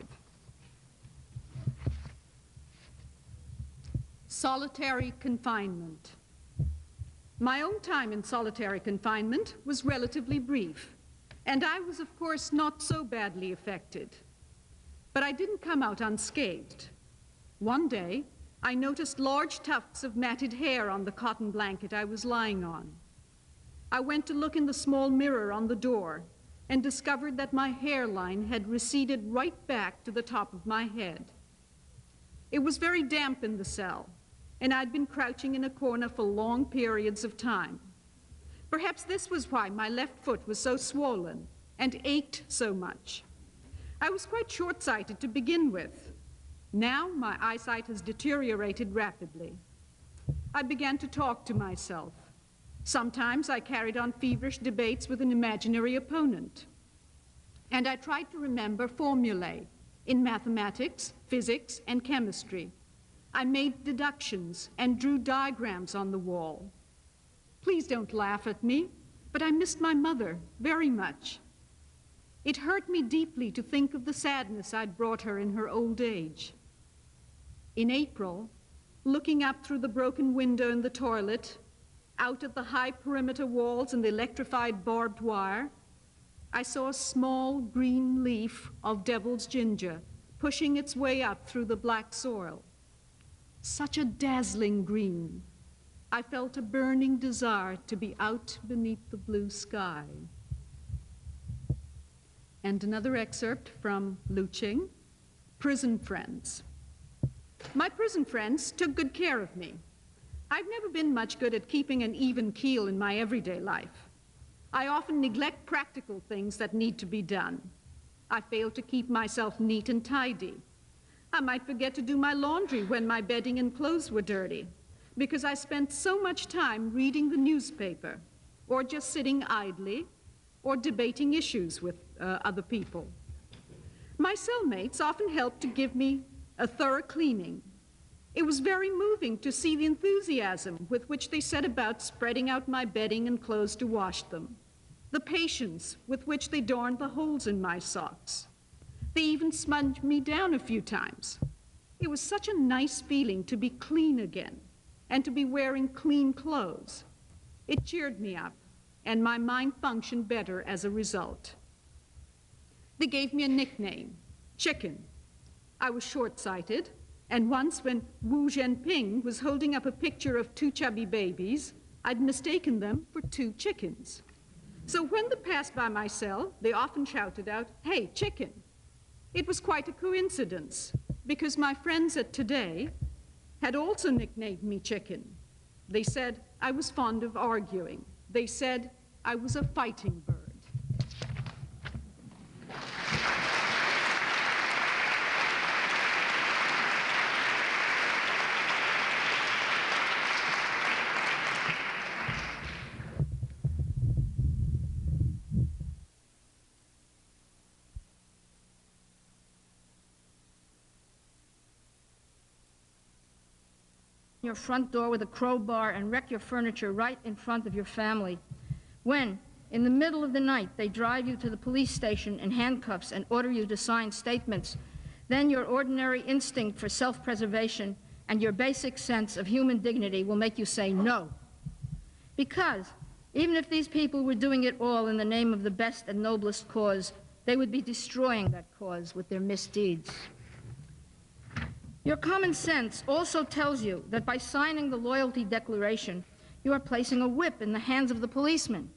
Solitary confinement. My own time in solitary confinement was relatively brief, and I was, of course, not so badly affected. But I didn't come out unscathed. One day, I noticed large tufts of matted hair on the cotton blanket I was lying on. I went to look in the small mirror on the door and discovered that my hairline had receded right back to the top of my head. It was very damp in the cell, and I'd been crouching in a corner for long periods of time. Perhaps this was why my left foot was so swollen and ached so much. I was quite short-sighted to begin with. Now my eyesight has deteriorated rapidly. I began to talk to myself. Sometimes I carried on feverish debates with an imaginary opponent. And I tried to remember formulae in mathematics, physics, and chemistry. I made deductions and drew diagrams on the wall. Please don't laugh at me, but I missed my mother very much. It hurt me deeply to think of the sadness I'd brought her in her old age. In April, looking up through the broken window in the toilet, out at the high perimeter walls and the electrified barbed wire, I saw a small green leaf of devil's ginger pushing its way up through the black soil. Such a dazzling green. I felt a burning desire to be out beneath the blue sky. And another excerpt from Lu Qing, Prison Friends. My prison friends took good care of me. I've never been much good at keeping an even keel in my everyday life. I often neglect practical things that need to be done. I fail to keep myself neat and tidy. I might forget to do my laundry when my bedding and clothes were dirty, because I spent so much time reading the newspaper, or just sitting idly, or debating issues with other people. My cellmates often helped to give me a thorough cleaning. It was very moving to see the enthusiasm with which they set about spreading out my bedding and clothes to wash them, the patience with which they darned the holes in my socks. They even smudged me down a few times. It was such a nice feeling to be clean again and to be wearing clean clothes. It cheered me up, and my mind functioned better as a result. They gave me a nickname, Chicken. I was short-sighted, and once when Wu Zhenping was holding up a picture of two chubby babies, I'd mistaken them for two chickens. So when they passed by my cell, they often shouted out, "Hey, chicken." It was quite a coincidence, because my friends at Today had also nicknamed me Chicken. They said I was fond of arguing. They said I was a fighting bird. Your front door with a crowbar and wreck your furniture right in front of your family. When, in the middle of the night, they drive you to the police station in handcuffs and order you to sign statements, then your ordinary instinct for self-preservation and your basic sense of human dignity will make you say no. Because even if these people were doing it all in the name of the best and noblest cause, they would be destroying that cause with their misdeeds. Your common sense also tells you that by signing the loyalty declaration, you are placing a whip in the hands of the policeman.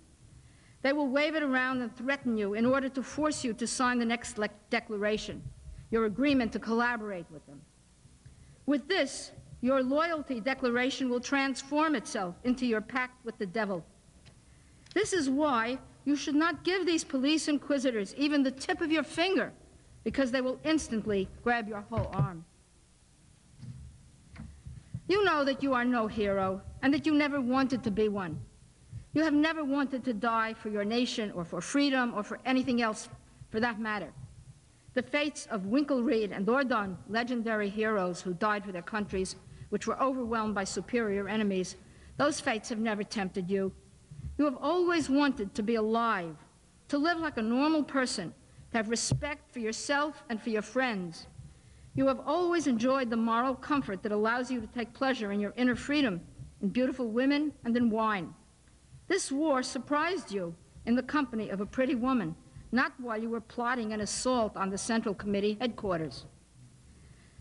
They will wave it around and threaten you in order to force you to sign the next declaration, your agreement to collaborate with them. With this, your loyalty declaration will transform itself into your pact with the devil. This is why you should not give these police inquisitors even the tip of your finger, because they will instantly grab your whole arm. You know that you are no hero, and that you never wanted to be one. You have never wanted to die for your nation, or for freedom, or for anything else for that matter. The fates of Winkelried and Ordon, legendary heroes who died for their countries, which were overwhelmed by superior enemies, those fates have never tempted you. You have always wanted to be alive, to live like a normal person, to have respect for yourself and for your friends. You have always enjoyed the moral comfort that allows you to take pleasure in your inner freedom, in beautiful women and in wine. This war surprised you in the company of a pretty woman, not while you were plotting an assault on the Central Committee headquarters.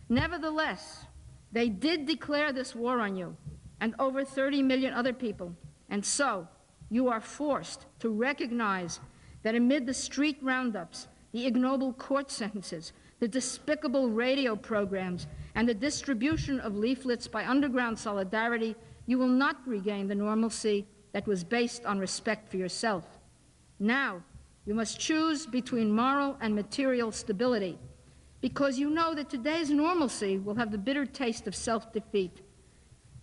Nevertheless, They did declare this war on you and over 30 million other people. And so, you are forced to recognize that amid the street roundups, the ignoble court sentences, the despicable radio programs, and the distribution of leaflets by underground solidarity, you will not regain the normalcy that was based on respect for yourself. Now, you must choose between moral and material stability, because you know that today's normalcy will have the bitter taste of self-defeat.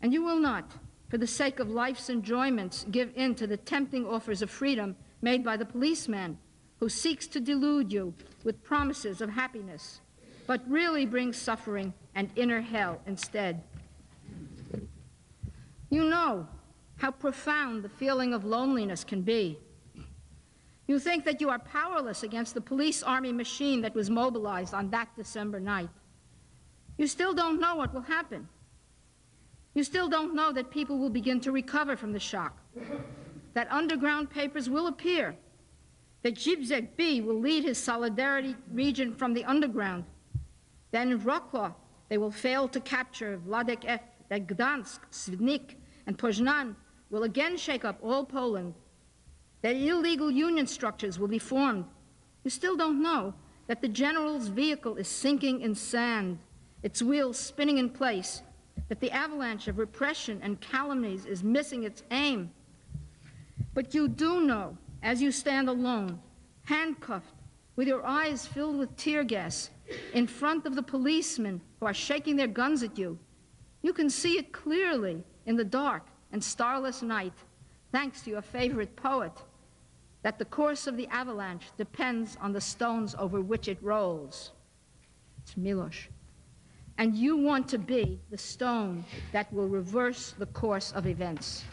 And you will not, for the sake of life's enjoyments, give in to the tempting offers of freedom made by the policeman who seeks to delude you with promises of happiness, but really brings suffering and inner hell instead. You know how profound the feeling of loneliness can be. You think that you are powerless against the police army machine that was mobilized on that December night. You still don't know what will happen. You still don't know that people will begin to recover from the shock, that underground papers will appear, that Zbigniew B. will lead his Solidarity region from the underground, that in Wrocław they will fail to capture Wladek F., that Gdansk, Świdnik, and Poznan will again shake up all Poland, that illegal union structures will be formed. You still don't know that the general's vehicle is sinking in sand, its wheels spinning in place, that the avalanche of repression and calumnies is missing its aim. But you do know, as you stand alone, handcuffed, with your eyes filled with tear gas, in front of the policemen who are shaking their guns at you, you can see it clearly in the dark and starless night, thanks to your favorite poet, that the course of the avalanche depends on the stones over which it rolls. It's Milosz. And you want to be the stone that will reverse the course of events.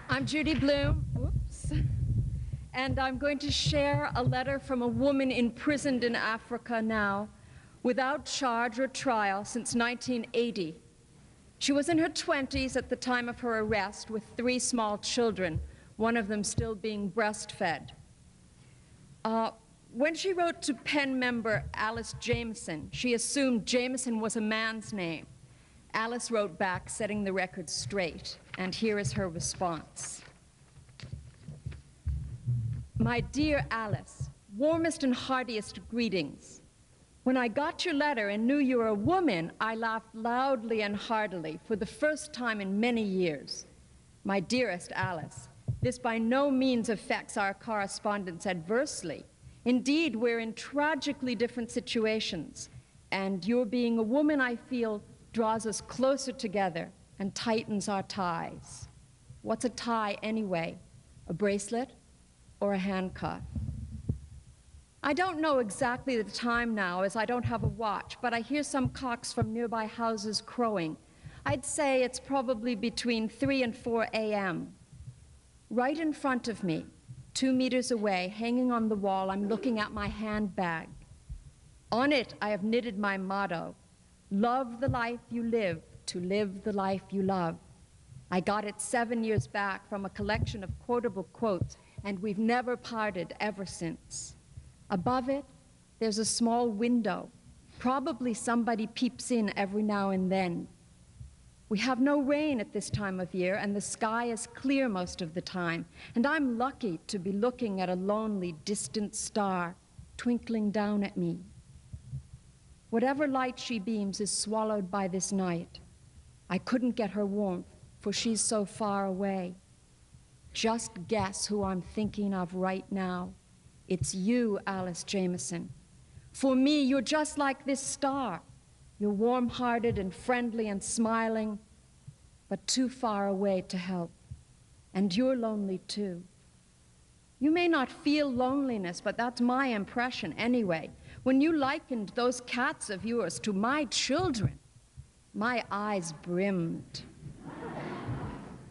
I'm Judy Bloom, and I'm going to share a letter from a woman imprisoned in Africa now, without charge or trial since 1980. She was in her 20s at the time of her arrest with 3 small children, one of them still being breastfed. When she wrote to PEN member Alice Jameson, she assumed Jameson was a man's name. Alice wrote back, setting the record straight, and here is her response. My dear Alice, warmest and heartiest greetings. When I got your letter and knew you were a woman, I laughed loudly and heartily for the first time in many years. My dearest Alice, this by no means affects our correspondence adversely. Indeed, we're in tragically different situations, and your being a woman, I feel, draws us closer together and tightens our ties. What's a tie anyway? A bracelet or a handcuff? I don't know exactly the time now, as I don't have a watch, but I hear some cocks from nearby houses crowing. I'd say it's probably between 3 and 4 a.m. Right in front of me, 2 meters away, hanging on the wall, I'm looking at my handbag. On it, I have knitted my motto, love the life you live, to live the life you love. I got it 7 years back from a collection of quotable quotes, and we've never parted ever since. Above it, there's a small window. Probably somebody peeps in every now and then. We have no rain at this time of year, and the sky is clear most of the time, and I'm lucky to be looking at a lonely, distant star twinkling down at me. Whatever light she beams is swallowed by this night. I couldn't get her warmth, for she's so far away. Just guess who I'm thinking of right now. It's you, Alice Jameson. For me, you're just like this star. You're warm-hearted and friendly and smiling, but too far away to help. And you're lonely too. You may not feel loneliness, but that's my impression anyway. When you likened those cats of yours to my children, my eyes brimmed.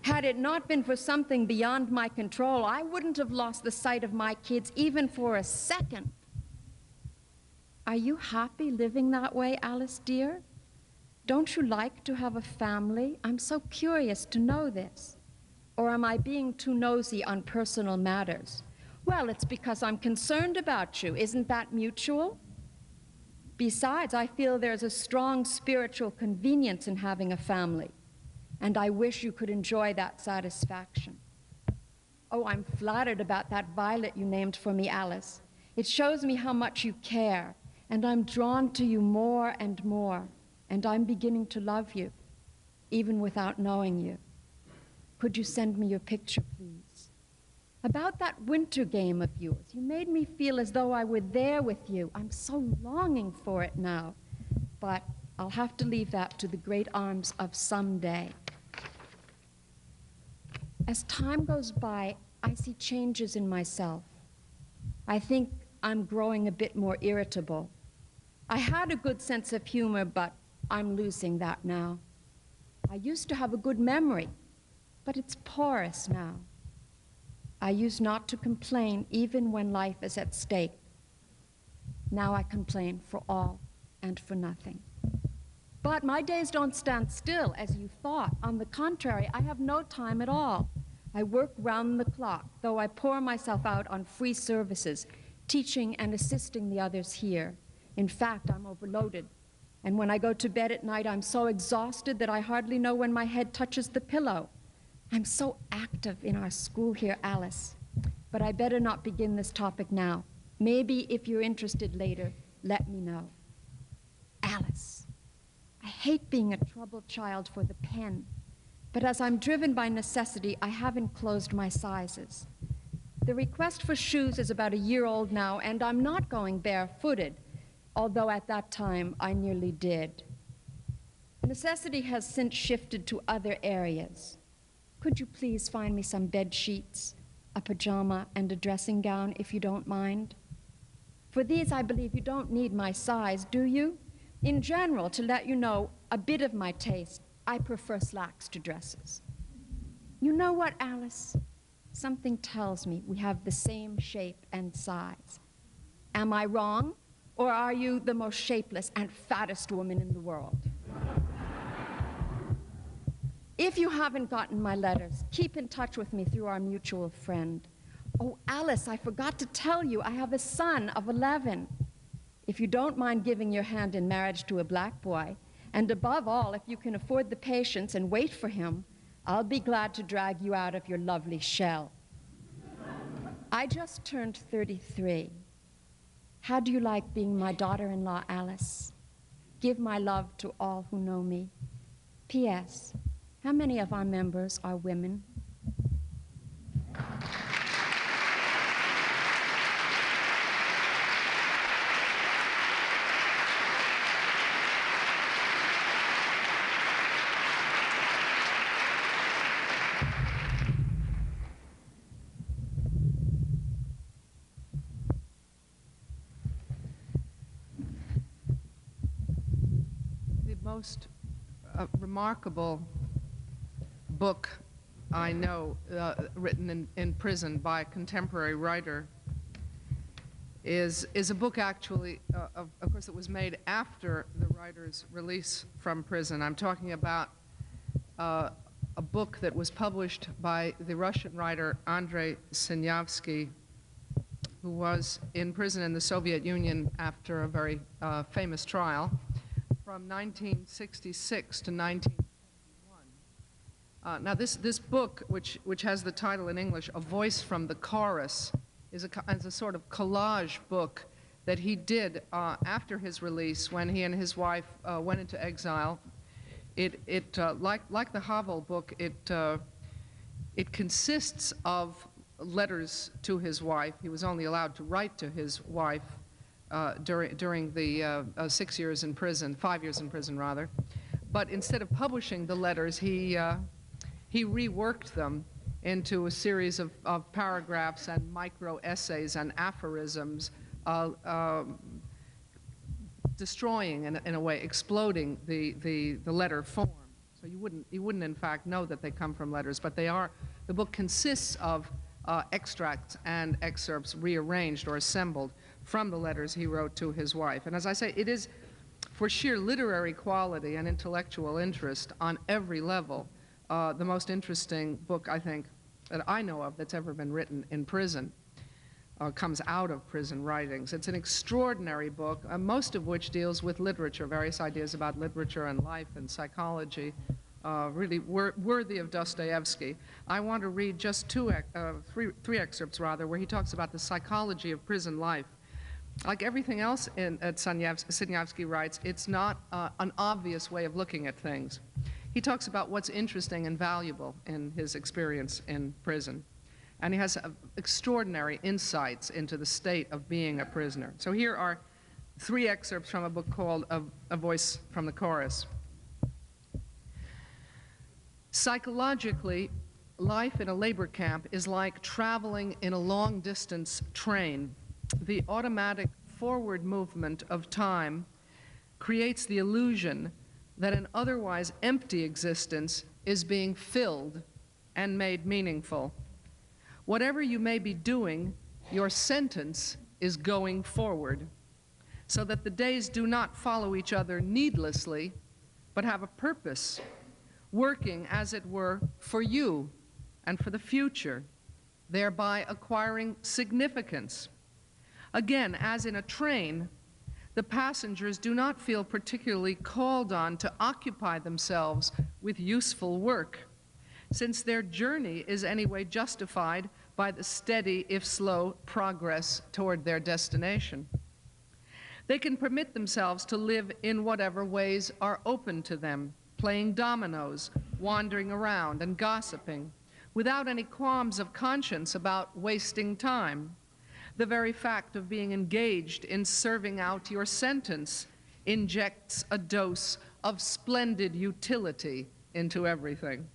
Had it not been for something beyond my control, I wouldn't have lost the sight of my kids even for a second. Are you happy living that way, Alice dear? Don't you like to have a family? I'm so curious to know this. Or am I being too nosy on personal matters? Well, it's because I'm concerned about you. Isn't that mutual? Besides, I feel there's a strong spiritual convenience in having a family, and I wish you could enjoy that satisfaction. Oh, I'm flattered about that violet you named for me, Alice. It shows me how much you care, and I'm drawn to you more and more, and I'm beginning to love you, even without knowing you. Could you send me your picture, please? About that winter game of yours, you made me feel as though I were there with you. I'm so longing for it now, but I'll have to leave that to the great arms of someday. As time goes by, I see changes in myself. I think I'm growing a bit more irritable. I had a good sense of humor, but I'm losing that now. I used to have a good memory, but it's porous now. I used not to complain even when life is at stake. Now I complain for all and for nothing. But my days don't stand still, as you thought. On the contrary, I have no time at all. I work round the clock, though I pour myself out on free services, teaching and assisting the others here. In fact, I'm overloaded. And when I go to bed at night, I'm so exhausted that I hardly know when my head touches the pillow. I'm so active in our school here, Alice. But I better not begin this topic now. Maybe if you're interested later, let me know. Alice, I hate being a troubled child for the pen, but as I'm driven by necessity, I haven't closed my sizes. The request for shoes is about a year old now, and I'm not going barefooted, although at that time I nearly did. Necessity has since shifted to other areas. Could you please find me some bed sheets, a pajama, and a dressing gown, if you don't mind? For these, I believe you don't need my size, do you? In general, to let you know a bit of my taste, I prefer slacks to dresses. You know what, Alice? Something tells me we have the same shape and size. Am I wrong, or are you the most shapeless and fattest woman in the world? If you haven't gotten my letters, keep in touch with me through our mutual friend. Oh, Alice, I forgot to tell you, I have a son of 11. If you don't mind giving your hand in marriage to a black boy, and above all, if you can afford the patience and wait for him, I'll be glad to drag you out of your lovely shell. I just turned 33. How do you like being my daughter-in-law, Alice? Give my love to all who know me. P.S. How many of our members are women? The most remarkable book I know written in prison by a contemporary writer is a book actually, of course, that was made after the writer's release from prison. I'm talking about a book that was published by the Russian writer Andrei Sinyavsky, who was in prison in the Soviet Union after a very famous trial from 1966 to 1971. Now, this book, which has the title in English, A Voice from the Chorus, is a sort of collage book that he did after his release when he and his wife went into exile. Like the Havel book, it consists of letters to his wife. He was only allowed to write to his wife during the 6 years in prison, 5 years in prison rather. But instead of publishing the letters, he reworked them into a series of paragraphs and micro-essays and aphorisms, destroying, in a way, exploding the letter form. So you wouldn't in fact know that they come from letters, but they are. The book consists of extracts and excerpts rearranged or assembled from the letters he wrote to his wife. And as I say, it is, for sheer literary quality and intellectual interest on every level, the most interesting book, I think, that I know of that's ever been written in prison, comes out of prison writings. It's an extraordinary book, most of which deals with literature, various ideas about literature and life and psychology, really worthy of Dostoevsky. I want to read just three excerpts, rather, where he talks about the psychology of prison life. Like everything else Siniavsky writes, it's not an obvious way of looking at things. He talks about what's interesting and valuable in his experience in prison. And he has extraordinary insights into the state of being a prisoner. So here are three excerpts from a book called A Voice from the Chorus. Psychologically, life in a labor camp is like traveling in a long-distance train. The automatic forward movement of time creates the illusion that an otherwise empty existence is being filled and made meaningful. Whatever you may be doing, your sentence is going forward, so that the days do not follow each other needlessly, but have a purpose, working, as it were, for you and for the future, thereby acquiring significance. Again, as in a train, the passengers do not feel particularly called on to occupy themselves with useful work, since their journey is anyway justified by the steady, if slow, progress toward their destination. They can permit themselves to live in whatever ways are open to them, playing dominoes, wandering around, and gossiping, without any qualms of conscience about wasting time. The very fact of being engaged in serving out your sentence injects a dose of splendid utility into everything.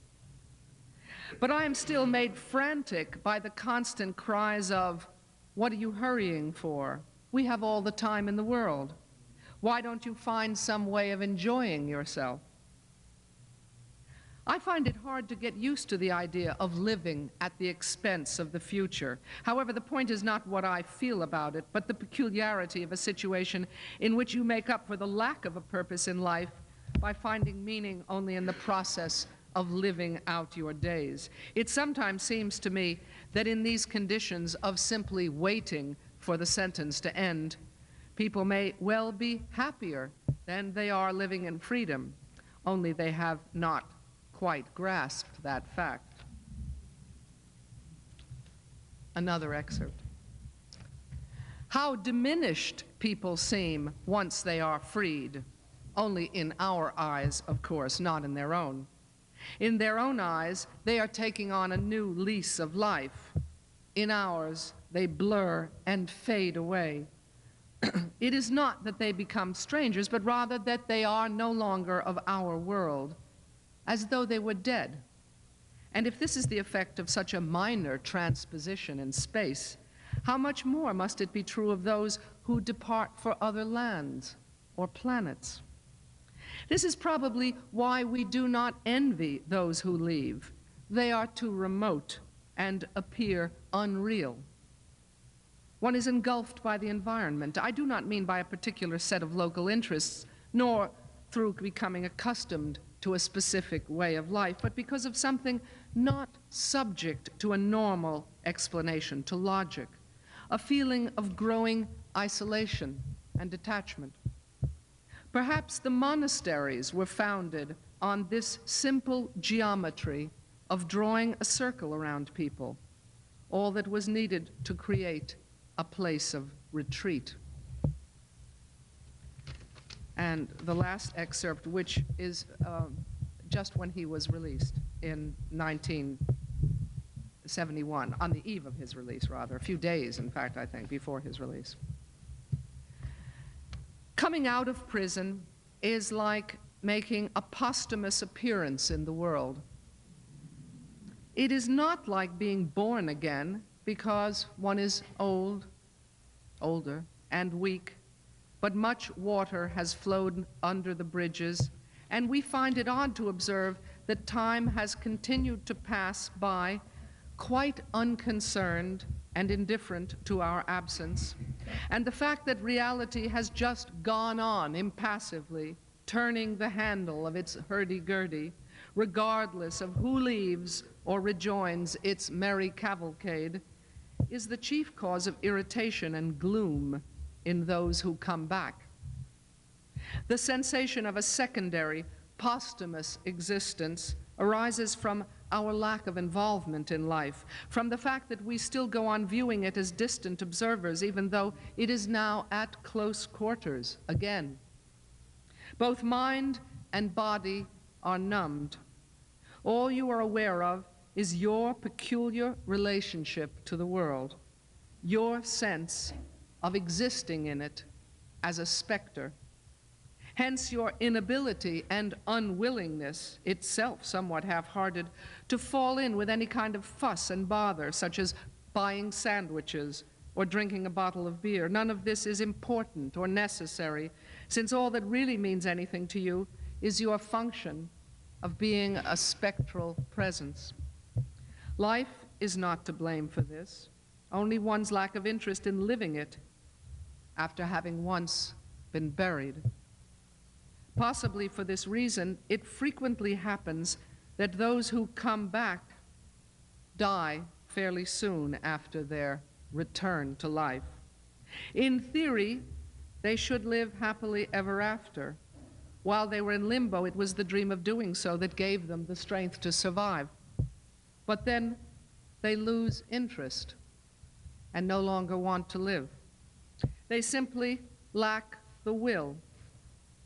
But I am still made frantic by the constant cries of, "What are you hurrying for? We have all the time in the world. Why don't you find some way of enjoying yourself?" I find it hard to get used to the idea of living at the expense of the future. However, the point is not what I feel about it, but the peculiarity of a situation in which you make up for the lack of a purpose in life by finding meaning only in the process of living out your days. It sometimes seems to me that in these conditions of simply waiting for the sentence to end, people may well be happier than they are living in freedom, only they have not quite grasped that fact. Another excerpt. How diminished people seem once they are freed, only in our eyes, of course, not in their own. In their own eyes, they are taking on a new lease of life. In ours, they blur and fade away. It is not that they become strangers, but rather that they are no longer of our world, as though they were dead. And if this is the effect of such a minor transposition in space, how much more must it be true of those who depart for other lands or planets? This is probably why we do not envy those who leave. They are too remote and appear unreal. One is engulfed by the environment. I do not mean by a particular set of local interests, nor through becoming accustomed to a specific way of life, but because of something not subject to a normal explanation, to logic, a feeling of growing isolation and detachment. Perhaps the monasteries were founded on this simple geometry of drawing a circle around people, all that was needed to create a place of retreat. And the last excerpt, which is just when he was released in 1971, on the eve of his release, rather, a few days, in fact, I think, before his release. Coming out of prison is like making a posthumous appearance in the world. It is not like being born again, because one is older, and weak, but much water has flowed under the bridges, and we find it odd to observe that time has continued to pass by, quite unconcerned and indifferent to our absence, and the fact that reality has just gone on impassively, turning the handle of its hurdy-gurdy, regardless of who leaves or rejoins its merry cavalcade, is the chief cause of irritation and gloom in those who come back. The sensation of a secondary, posthumous existence arises from our lack of involvement in life, from the fact that we still go on viewing it as distant observers, even though it is now at close quarters again. Both mind and body are numbed. All you are aware of is your peculiar relationship to the world, your sense of existing in it as a specter. Hence your inability and unwillingness, itself somewhat half-hearted, to fall in with any kind of fuss and bother, such as buying sandwiches or drinking a bottle of beer. None of this is important or necessary, since all that really means anything to you is your function of being a spectral presence. Life is not to blame for this, only one's lack of interest in living it after having once been buried. Possibly for this reason, it frequently happens that those who come back die fairly soon after their return to life. In theory, they should live happily ever after. While they were in limbo, it was the dream of doing so that gave them the strength to survive. But then they lose interest and no longer want to live. They simply lack the will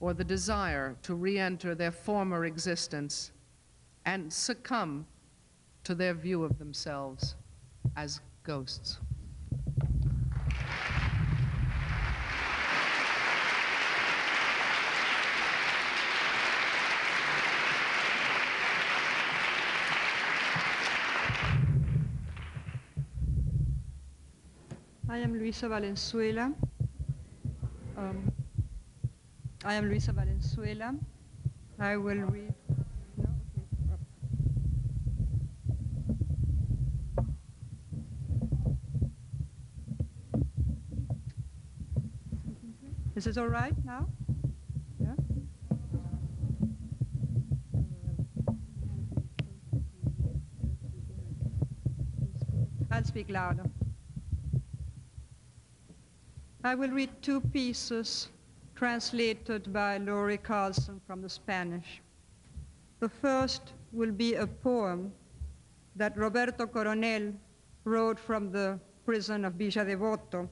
or the desire to re-enter their former existence and succumb to their view of themselves as ghosts. I am Luisa Valenzuela. I will read. No? Okay. Is it all right now? Yeah? I'll speak louder. I will read two pieces translated by Laurie Carlson from the Spanish. The first will be a poem that Roberto Coronel wrote from the prison of Villa Devoto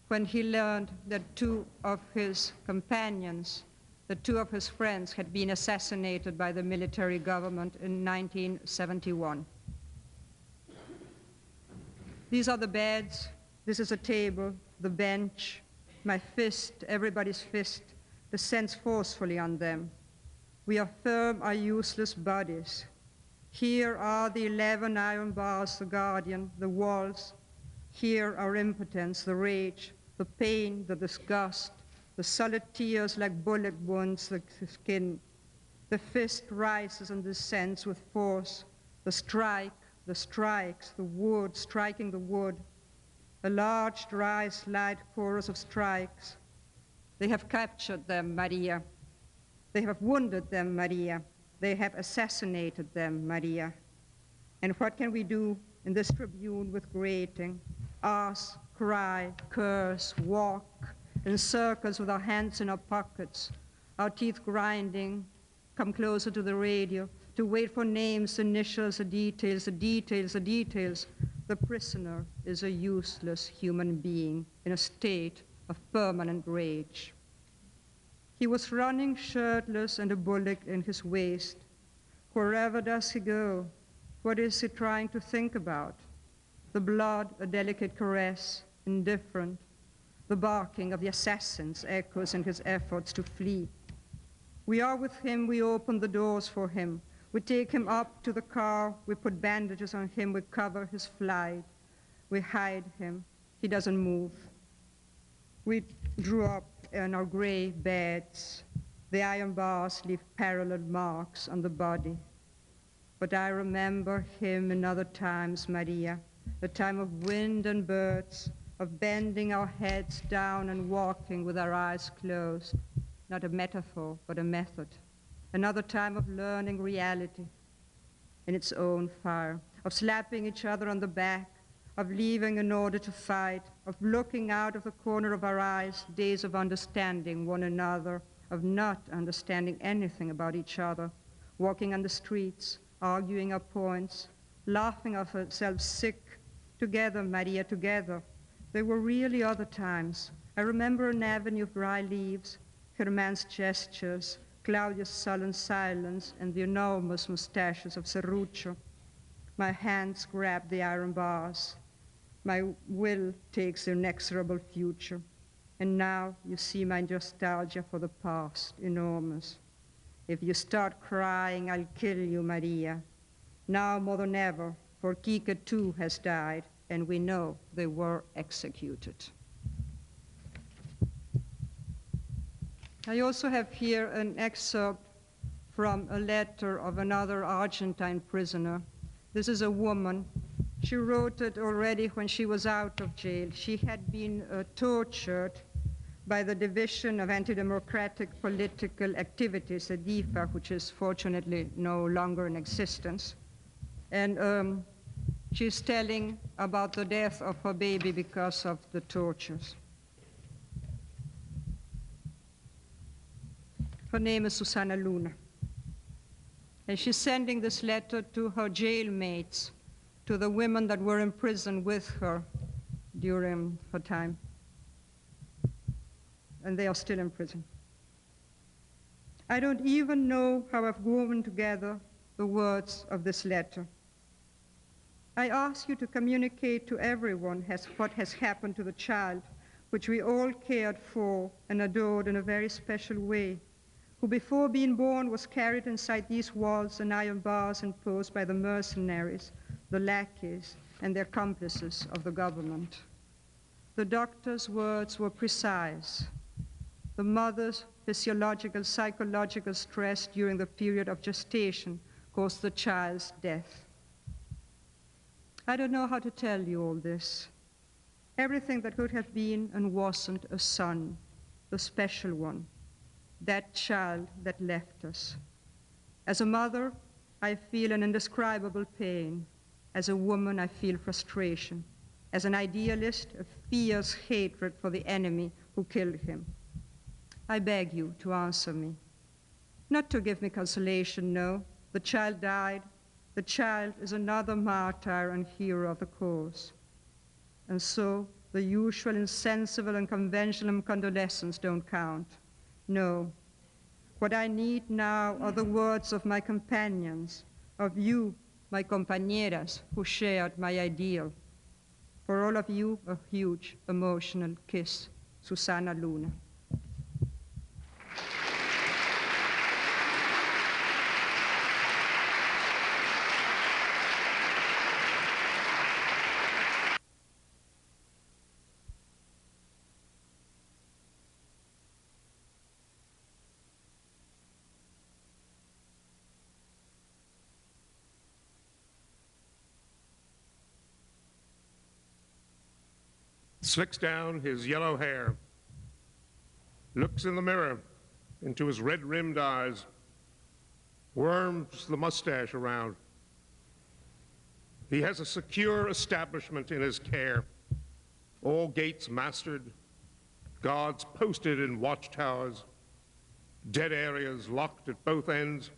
when he learned that two of his companions, that two of his friends had been assassinated by the military government in 1971. These are the beds, this is a table, the bench, my fist, everybody's fist, descends forcefully on them. We affirm our useless bodies. Here are the 11 iron bars, the guardian, the walls. Here our impotence, the rage, the pain, the disgust, the solid tears like bullet wounds, the skin. The fist rises and descends with force. The strike, the strikes, the wood, striking the wood. A large, dry, slight chorus of strikes. They have captured them, Maria. They have wounded them, Maria. They have assassinated them, Maria. And what can we do in this tribune with grating? Ask, cry, curse, walk in circles with our hands in our pockets, our teeth grinding, come closer to the radio, to wait for names, initials, the details, the details, the details. The prisoner is a useless human being in a state of permanent rage. He was running shirtless and a bullet in his waist. Wherever does he go? What is he trying to think about? The blood, a delicate caress, indifferent. The barking of the assassins echoes in his efforts to flee. We are with him, we open the doors for him. We take him up to the car, we put bandages on him, we cover his flight. We hide him, he doesn't move. We drew up in our gray beds. The iron bars leave parallel marks on the body. But I remember him in other times, Maria, the time of wind and birds, of bending our heads down and walking with our eyes closed. Not a metaphor, but a method. another time of learning reality in its own fire, of slapping each other on the back, of leaving in order to fight, of looking out of the corner of our eyes, days of understanding one another, of not understanding anything about each other, walking on the streets, arguing our points, laughing of ourselves sick, together, Maria, together. They were really other times. I remember an avenue of dry leaves, Herman's gestures, Claudia's sullen silence, and the enormous mustaches of Serruccio. My hands grab the iron bars. My will takes the inexorable future. And now you see my nostalgia for the past, enormous. If you start crying, I'll kill you, Maria. Now more than ever, for Kike too has died, and we know they were executed. I also have here an excerpt from a letter of another Argentine prisoner. This is a woman. She wrote it already when she was out of jail. She had been tortured by the Division of Anti-Democratic Political Activities, the DIFA, which is fortunately no longer in existence. And she's telling about the death of her baby because of the tortures. Her name is Susana Luna. And she's sending this letter to her jailmates, to the women that were in prison with her during her time. And they are still in prison. I don't even know how I've woven together the words of this letter. I ask you to communicate to everyone what has happened to the child, which we all cared for and adored in a very special way, who before being born was carried inside these walls and iron bars imposed by the mercenaries, the lackeys, and the accomplices of the government. The doctor's words were precise. The mother's physiological, psychological stress during the period of gestation caused the child's death. I don't know how to tell you all this. Everything that could have been and wasn't a son, the special one, that child that left us. As a mother, I feel an indescribable pain. As a woman, I feel frustration. As an idealist, a fierce hatred for the enemy who killed him. I beg you to answer me. Not to give me consolation, no. The child died. The child is another martyr and hero of the cause. And so the usual insensible and conventional condolences don't count. No. What I need now are the words of my companions, of you, my compañeras, who shared my ideal. For all of you, a huge emotional kiss. Susana Luna. Slicks down his yellow hair, looks in the mirror into his red-rimmed eyes, worms the mustache around. He has a secure establishment in his care, all gates mastered, guards posted in watchtowers, dead areas locked at both ends,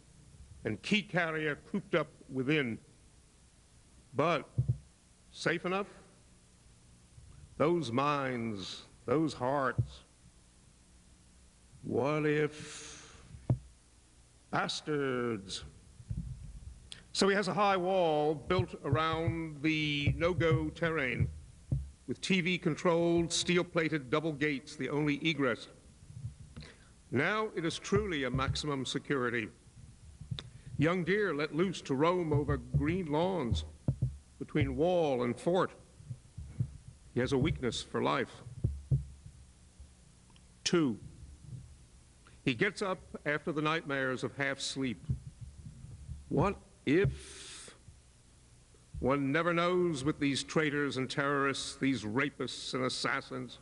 and key carrier cooped up within. But safe enough? Those minds, those hearts, what if bastards? So he has a high wall built around the no-go terrain with TV-controlled, steel-plated double gates, the only egress. Now it is truly a maximum security. Young deer let loose to roam over green lawns between wall and fort. He has a weakness for life. 2, he gets up after the nightmares of half sleep. What if? One never knows with these traitors and terrorists, these rapists and assassins.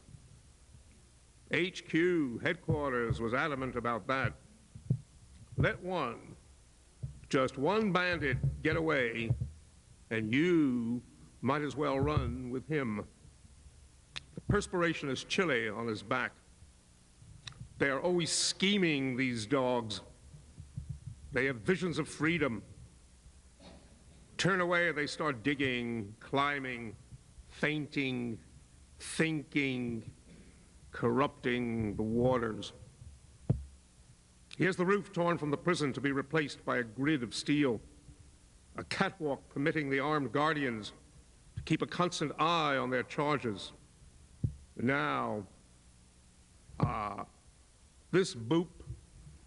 HQ, headquarters, was adamant about that. let one, just one bandit get away, and you might as well run with him. The perspiration is chilly on his back. They are always scheming, these dogs. They have visions of freedom. Turn away, they start digging, climbing, fainting, thinking, corrupting the waters. He has the roof torn from the prison to be replaced by a grid of steel, a catwalk permitting the armed guardians to keep a constant eye on their charges. Now, this boop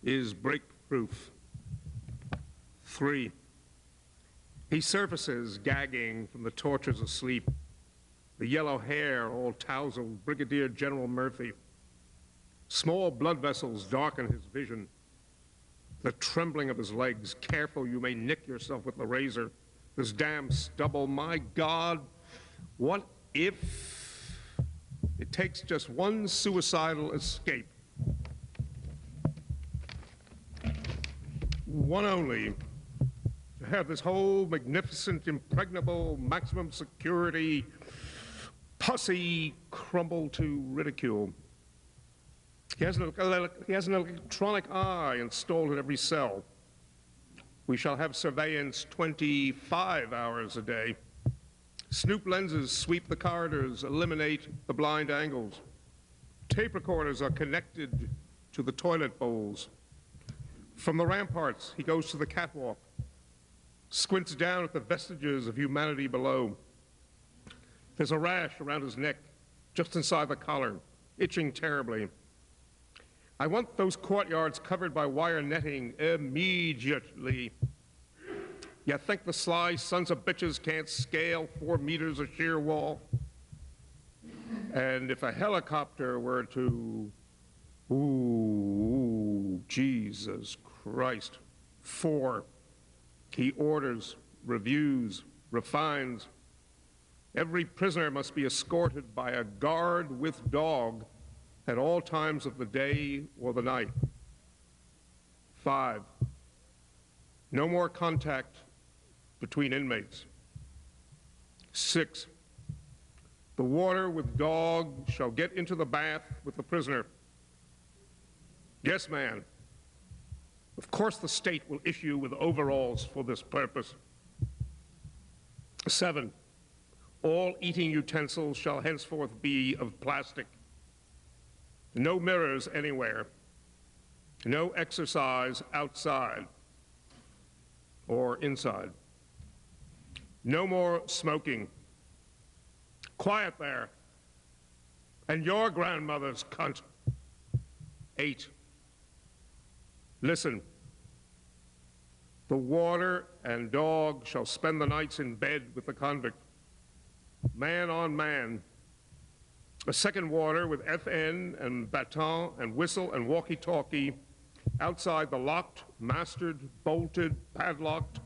is break-proof. 3, he surfaces gagging from the tortures of sleep, the yellow hair all tousled, Brigadier General Murphy. Small blood vessels darken his vision. The trembling of his legs. Careful, you may nick yourself with the razor. This damn stubble, my God, what if it takes just one suicidal escape? One only, to have this whole magnificent, impregnable, maximum security pussy crumble to ridicule. He has an electronic eye installed in every cell. We shall have surveillance 25 hours a day. Snoop lenses sweep the corridors, eliminate the blind angles. Tape recorders are connected to the toilet bowls. From the ramparts, he goes to the catwalk, squints down at the vestiges of humanity below. There's a rash around his neck, just inside the collar, itching terribly. I want those courtyards covered by wire netting immediately. You think the sly sons of bitches can't scale 4 meters of sheer wall? And if a helicopter were to, ooh, Jesus Christ. 4, he orders, reviews, refines. Every prisoner must be escorted by a guard with dog at all times of the day or the night. 5, no more contact between inmates. 6, the warder with dog shall get into the bath with the prisoner. Yes, ma'am. Of course the state will issue with overalls for this purpose. 7, all eating utensils shall henceforth be of plastic. No mirrors anywhere. No exercise outside or inside. No more smoking. Quiet there. And your grandmother's cunt. 8, listen. The warder and dog shall spend the nights in bed with the convict, man on man. A second warder with FN and baton and whistle and walkie-talkie outside the locked, mastered, bolted, padlocked,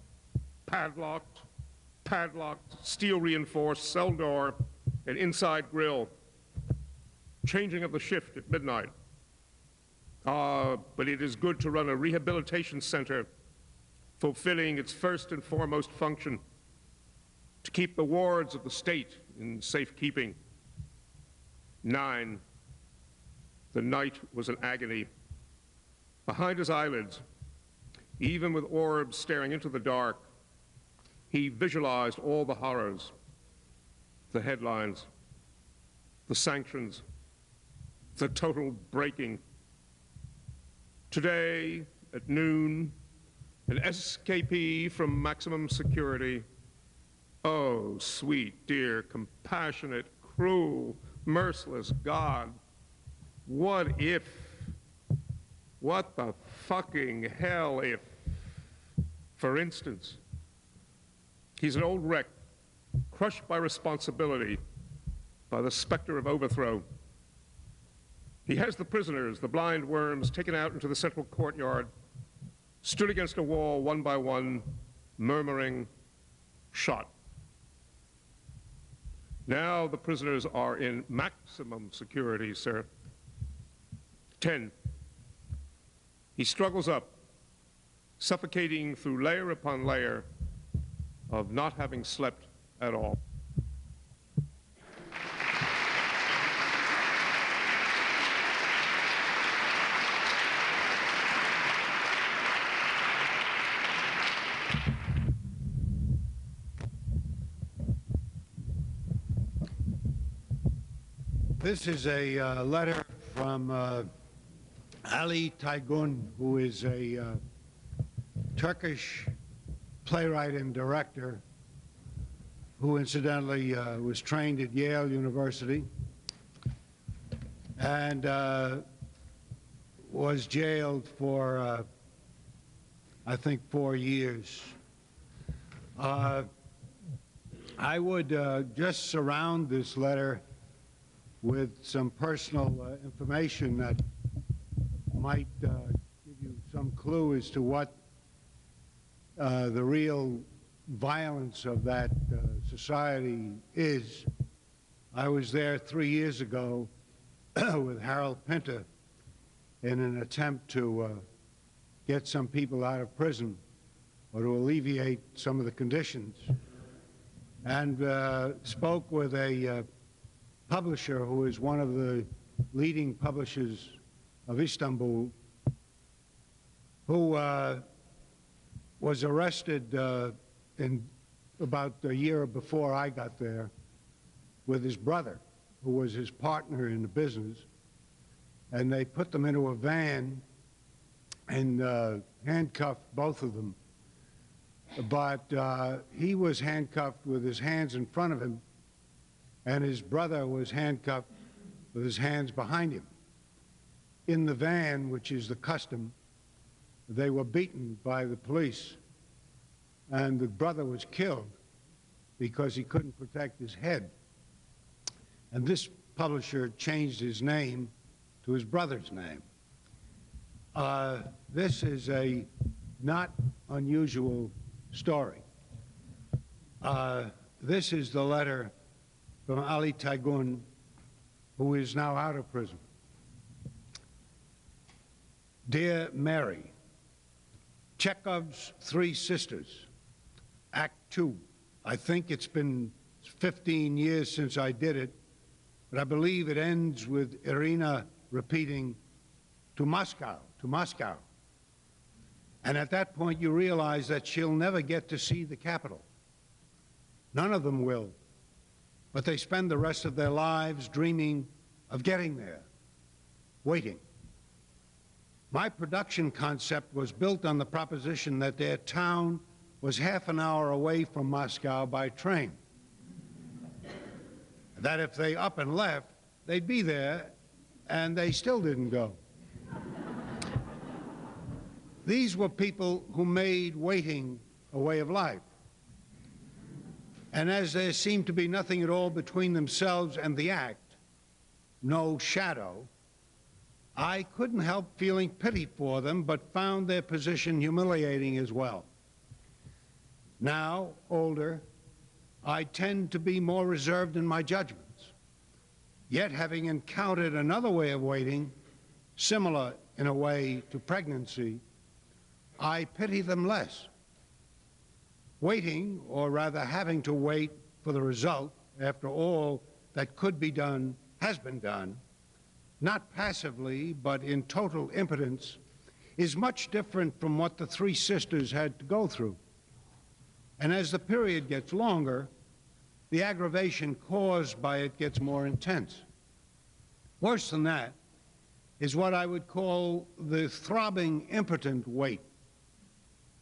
steel-reinforced cell door and inside grill. Changing of the shift at midnight. But it is good to run a rehabilitation center fulfilling its first and foremost function, to keep the wards of the state in safekeeping. 9, the night was an agony. Behind his eyelids, even with orbs staring into the dark, he visualized all the horrors, the headlines, the sanctions, the total breaking. Today, at noon, an escapee from maximum security. Oh, sweet, dear, compassionate, cruel, merciless God. What if? What the fucking hell if? For instance, he's an old wreck, crushed by responsibility, by the specter of overthrow. He has the prisoners, the blind worms, taken out into the central courtyard, stood against a wall one by one, murmuring, shot. Now the prisoners are in maximum security, sir. 10, he struggles up, suffocating through layer upon layer of not having slept at all. This is a letter from Ali Taygun, who is a Turkish playwright and director who incidentally was trained at Yale University and was jailed for, I think, 4 years. I would just surround this letter with some personal information that might give you some clue as to what the real violence of that society is. I was there 3 years ago with Harold Pinter in an attempt to get some people out of prison or to alleviate some of the conditions, and spoke with a publisher who is one of the leading publishers of Istanbul, who was arrested in about a year before I got there with his brother, who was his partner in the business, and they put them into a van and handcuffed both of them. But he was handcuffed with his hands in front of him, and his brother was handcuffed with his hands behind him. In the van, which is the custom, they were beaten by the police, and the brother was killed because he couldn't protect his head. And this publisher changed his name to his brother's name. This is a not unusual story. This is the letter from Ali Taygun, who is now out of prison. Dear Mary, Chekhov's Three Sisters, Act 2. I think it's been 15 years since I did it, but I believe it ends with Irina repeating, "To Moscow, to Moscow." And at that point, you realize that she'll never get to see the capital. None of them will. But they spend the rest of their lives dreaming of getting there, waiting. My production concept was built on the proposition that their town was half an hour away from Moscow by train. That if they up and left, they'd be there, and they still didn't go. These were people who made waiting a way of life. And as there seemed to be nothing at all between themselves and the act, no shadow, I couldn't help feeling pity for them, but found their position humiliating as well. Now, older, I tend to be more reserved in my judgments. Yet, having encountered another way of waiting, similar in a way to pregnancy, I pity them less. Waiting, or rather having to wait for the result, after all that could be done has been done, not passively, but in total impotence, is much different from what the three sisters had to go through. And as the period gets longer, the aggravation caused by it gets more intense. Worse than that is what I would call the throbbing, impotent wait.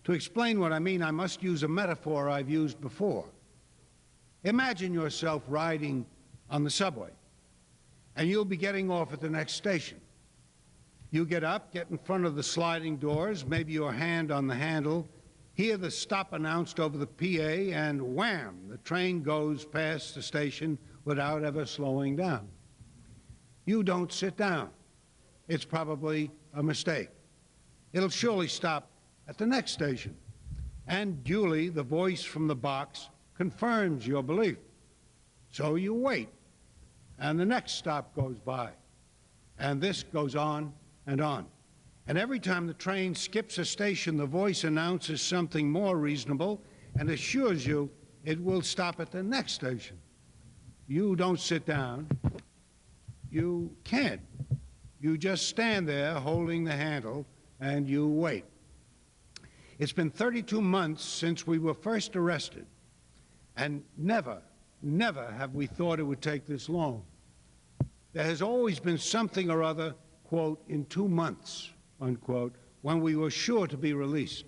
To explain what I mean, I must use a metaphor I've used before. Imagine yourself riding on the subway, and you'll be getting off at the next station. You get up, get in front of the sliding doors, maybe your hand on the handle, hear the stop announced over the PA, and wham, the train goes past the station without ever slowing down. You don't sit down. It's probably a mistake. It'll surely stop at the next station. And duly, the voice from the box confirms your belief. So you wait, and the next stop goes by. And this goes on and on. And every time the train skips a station, the voice announces something more reasonable and assures you it will stop at the next station. You don't sit down. You can't. You just stand there holding the handle and you wait. It's been 32 months since we were first arrested, and never have we thought it would take this long. There has always been something or other, quote, in 2 months, unquote, when we were sure to be released.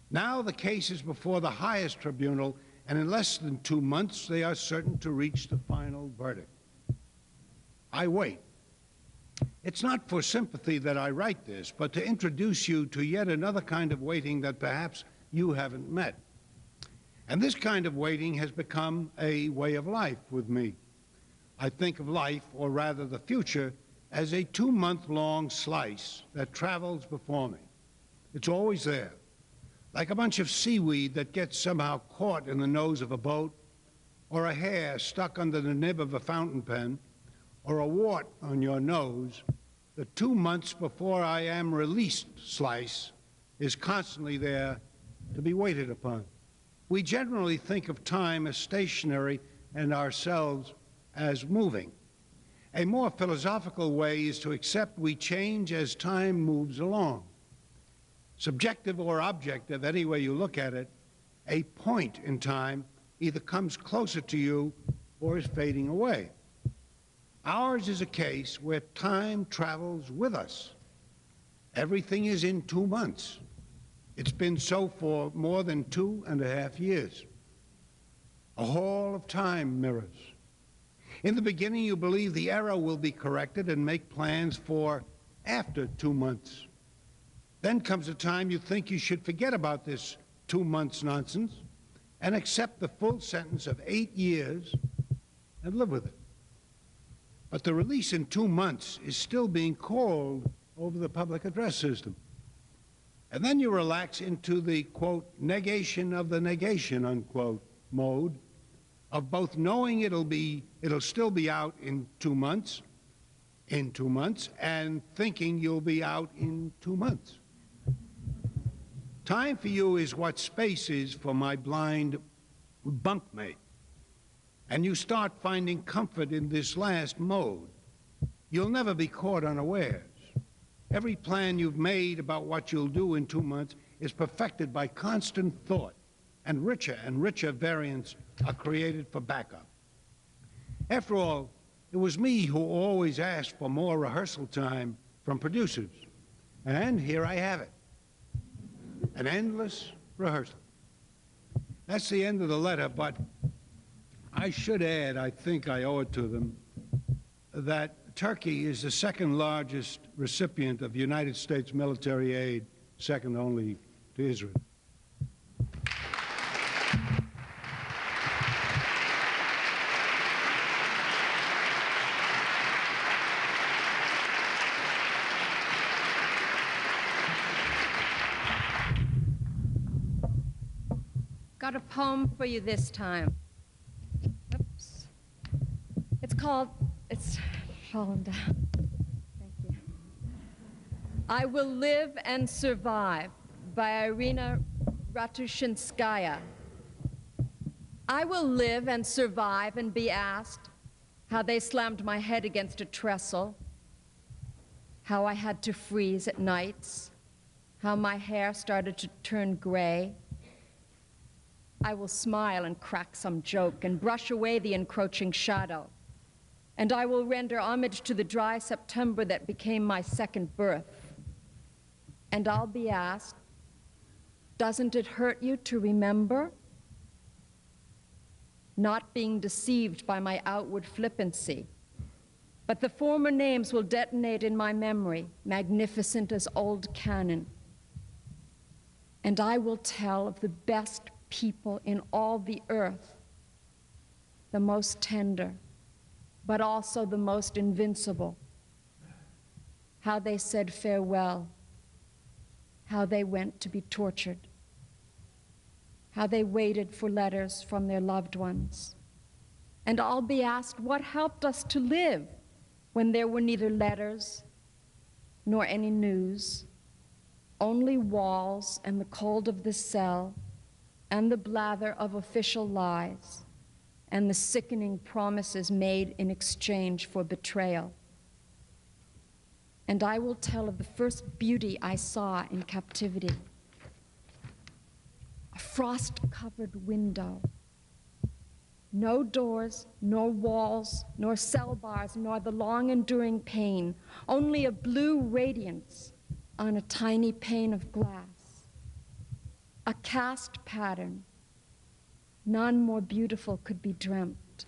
Now the case is before the highest tribunal, and in less than 2 months they are certain to reach the final verdict. I wait. It's not for sympathy that I write this, but to introduce you to yet another kind of waiting that perhaps you haven't met. And this kind of waiting has become a way of life with me. I think of life, or rather the future, as a 2-month-long slice that travels before me. It's always there, like a bunch of seaweed that gets somehow caught in the nose of a boat, or a hair stuck under the nib of a fountain pen, or a wart on your nose. The 2 months before I am released slice is constantly there to be waited upon. We generally think of time as stationary and ourselves as moving. A more philosophical way is to accept we change as time moves along. Subjective or objective, any way you look at it, a point in time either comes closer to you or is fading away. Ours is a case where time travels with us. Everything is in 2 months. It's been so for more than 2.5 years. A hall of time mirrors. In the beginning, you believe the error will be corrected and make plans for after 2 months. Then comes a time you think you should forget about this 2 months nonsense and accept the full sentence of 8 years and live with it. But the release in 2 months is still being called over the public address system. And then you relax into the, quote, negation of the negation, unquote, mode of both knowing it'll still be out in 2 months, and thinking you'll be out in 2 months. Time for you is what space is for my blind bunkmate. And you start finding comfort in this last mode. You'll never be caught unawares. Every plan you've made about what you'll do in 2 months is perfected by constant thought, and richer variants are created for backup. After all, it was me who always asked for more rehearsal time from producers. And here I have it. An endless rehearsal. That's the end of the letter, but I should add, I think I owe it to them, that Turkey is the second largest recipient of United States military aid, second only to Israel. Got a poem for you this time. Oops. It's fallen down. Thank you. I Will Live and Survive by Irina Ratushinskaya. I will live and survive and be asked how they slammed my head against a trestle, how I had to freeze at nights, how my hair started to turn gray. I will smile and crack some joke and brush away the encroaching shadow. And I will render homage to the dry September that became my second birth. And I'll be asked, doesn't it hurt you to remember? Not being deceived by my outward flippancy, but the former names will detonate in my memory, magnificent as old cannon. And I will tell of the best people in all the earth, the most tender, but also the most invincible, how they said farewell, how they went to be tortured, how they waited for letters from their loved ones. And I'll be asked what helped us to live when there were neither letters nor any news, only walls and the cold of the cell and the blather of official lies and the sickening promises made in exchange for betrayal. And I will tell of the first beauty I saw in captivity. A frost-covered window. No doors, nor walls, nor cell bars, nor the long-enduring pain, only a blue radiance on a tiny pane of glass. A cast pattern. None more beautiful could be dreamt.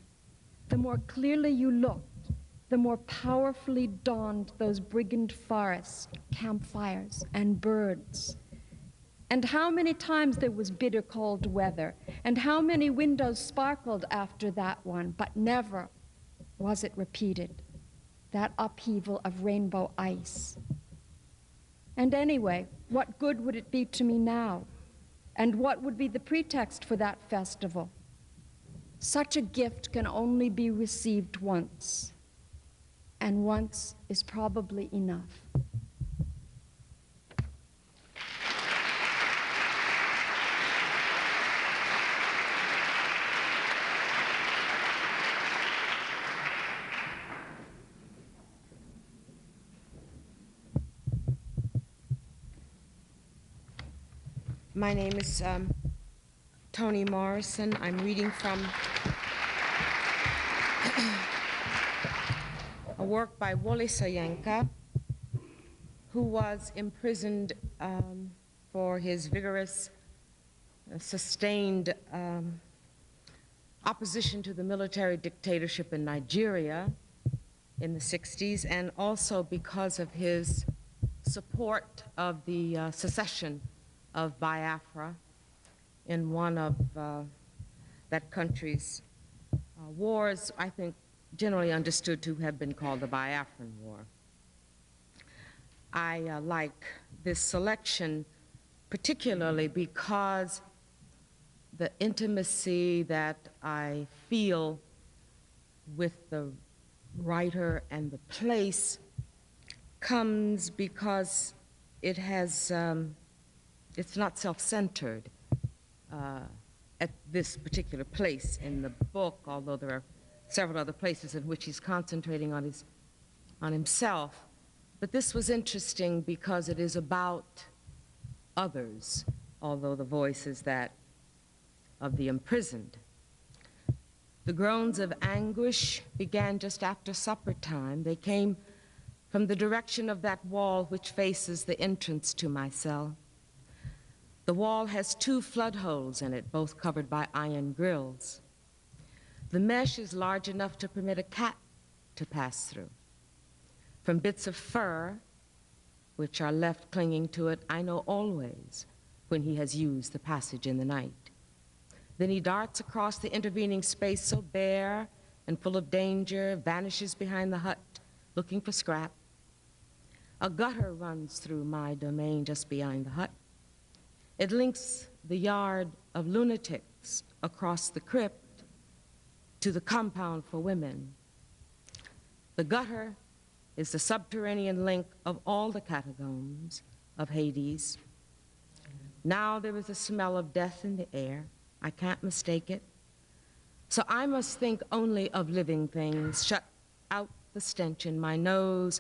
The more clearly you looked, the more powerfully dawned those brigand forests, campfires, and birds. And how many times there was bitter cold weather, and how many windows sparkled after that one, but never was it repeated, that upheaval of rainbow ice. And anyway, what good would it be to me now? And what would be the pretext for that festival? Such a gift can only be received once, and once is probably enough. My name is Toni Morrison. I'm reading from a work by Wole Soyinka, who was imprisoned for his vigorous, sustained opposition to the military dictatorship in Nigeria in the 60s, and also because of his support of the secession of Biafra in one of that country's wars, I think generally understood to have been called the Biafran War. I like this selection particularly because the intimacy that I feel with the writer and the place comes because it has it's not self-centered at this particular place in the book, although there are several other places in which he's concentrating on himself. But this was interesting because it is about others, although the voice is that of the imprisoned. The groans of anguish began just after supper time. They came from the direction of that wall which faces the entrance to my cell. The wall has 2 flood holes in it, both covered by iron grills. The mesh is large enough to permit a cat to pass through. From bits of fur, which are left clinging to it, I know always when he has used the passage in the night. Then he darts across the intervening space so bare and full of danger, vanishes behind the hut, looking for scrap. A gutter runs through my domain just behind the hut. It links the yard of lunatics across the crypt to the compound for women. The gutter is the subterranean link of all the catacombs of Hades. Now there is a smell of death in the air. I can't mistake it. So I must think only of living things, shut out the stench in my nose,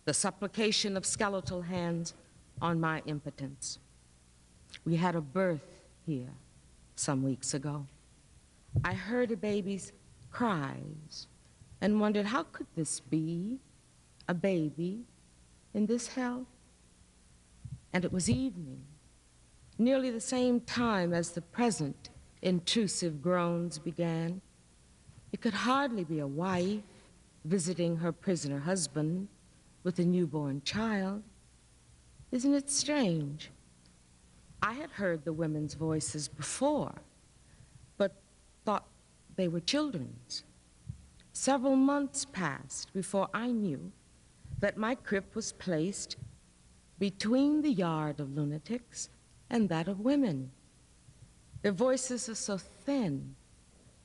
the supplication of skeletal hands on my impotence. We had a birth here some weeks ago. I heard a baby's cries and wondered, how could this be, a baby in this hell? And it was evening, nearly the same time as the present intrusive groans began. It could hardly be a wife visiting her prisoner husband with a newborn child. Isn't it strange? I had heard the women's voices before, but thought they were children's. Several months passed before I knew that my crypt was placed between the yard of lunatics and that of women. Their voices are so thin,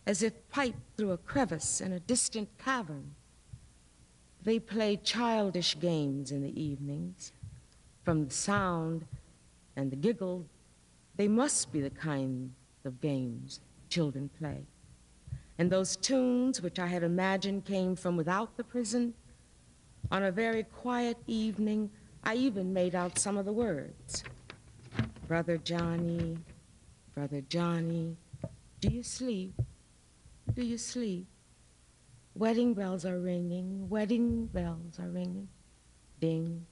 as if piped through a crevice in a distant cavern. They play childish games in the evenings. From the sound and the giggle, they must be the kind of games children play. And those tunes which I had imagined came from without the prison, on a very quiet evening, I even made out some of the words. Brother Johnny, do you sleep? Do you sleep? Wedding bells are ringing, wedding bells are ringing. Ding,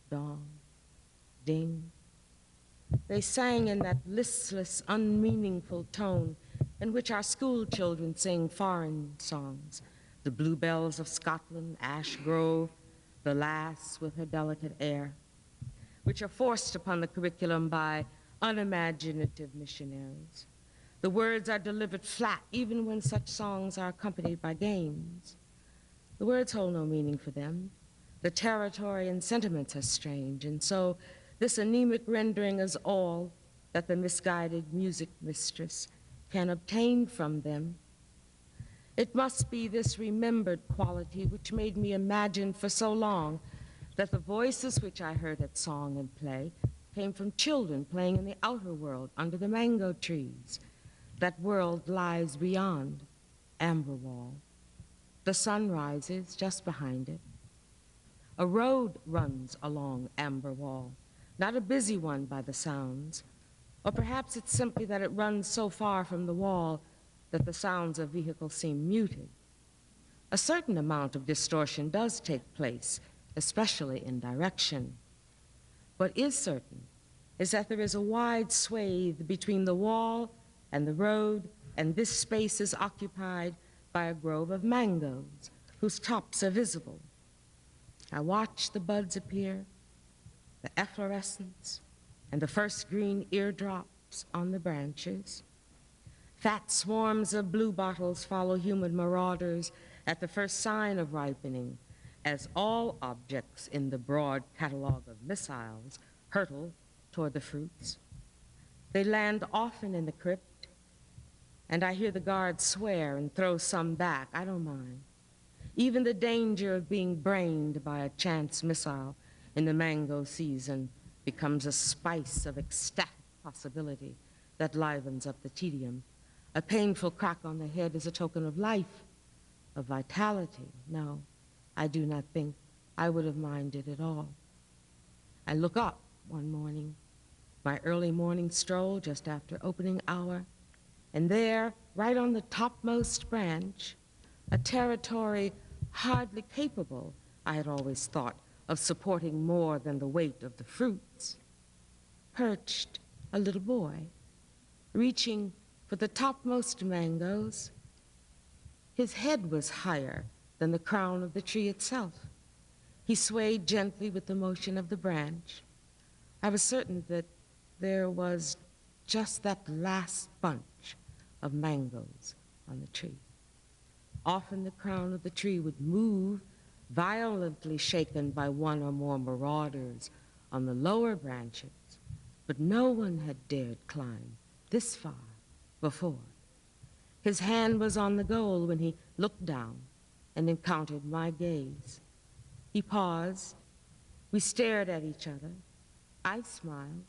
dong, ding. They sang in that listless, unmeaningful tone in which our school children sing foreign songs. The bluebells of Scotland, Ash Grove, the lass with her delicate air, which are forced upon the curriculum by unimaginative missionaries. The words are delivered flat, even when such songs are accompanied by games. The words hold no meaning for them. The territory and sentiments are strange, and so this anemic rendering is all that the misguided music mistress can obtain from them. It must be this remembered quality which made me imagine for so long that the voices which I heard at song and play came from children playing in the outer world under the mango trees. That world lies beyond Amber Wall. The sun rises just behind it. A road runs along Amber Wall, not a busy one by the sounds, or perhaps it's simply that it runs so far from the wall that the sounds of vehicles seem muted. A certain amount of distortion does take place, especially in direction. What is certain is that there is a wide swathe between the wall and the road, and this space is occupied by a grove of mangoes whose tops are visible. I watch the buds appear, the efflorescence, and the first green eardrops on the branches. Fat swarms of bluebottles follow human marauders at the first sign of ripening, as all objects in the broad catalog of missiles hurtle toward the fruits. They land often in the crypt, and I hear the guards swear and throw some back. I don't mind. Even the danger of being brained by a chance missile in the mango season becomes a spice of ecstatic possibility that livens up the tedium. A painful crack on the head is a token of life, of vitality. No, I do not think I would have minded at all. I look up one morning, my early morning stroll just after opening hour, and there, right on the topmost branch, a territory hardly capable, I had always thought, of supporting more than the weight of the fruits, perched a little boy, reaching for the topmost mangoes. His head was higher than the crown of the tree itself. He swayed gently with the motion of the branch. I was certain that there was just that last bunch of mangoes on the tree. Often the crown of the tree would move, violently shaken by one or more marauders on the lower branches, but no one had dared climb this far before. His hand was on the goal when he looked down and encountered my gaze. He paused. We stared at each other. I smiled,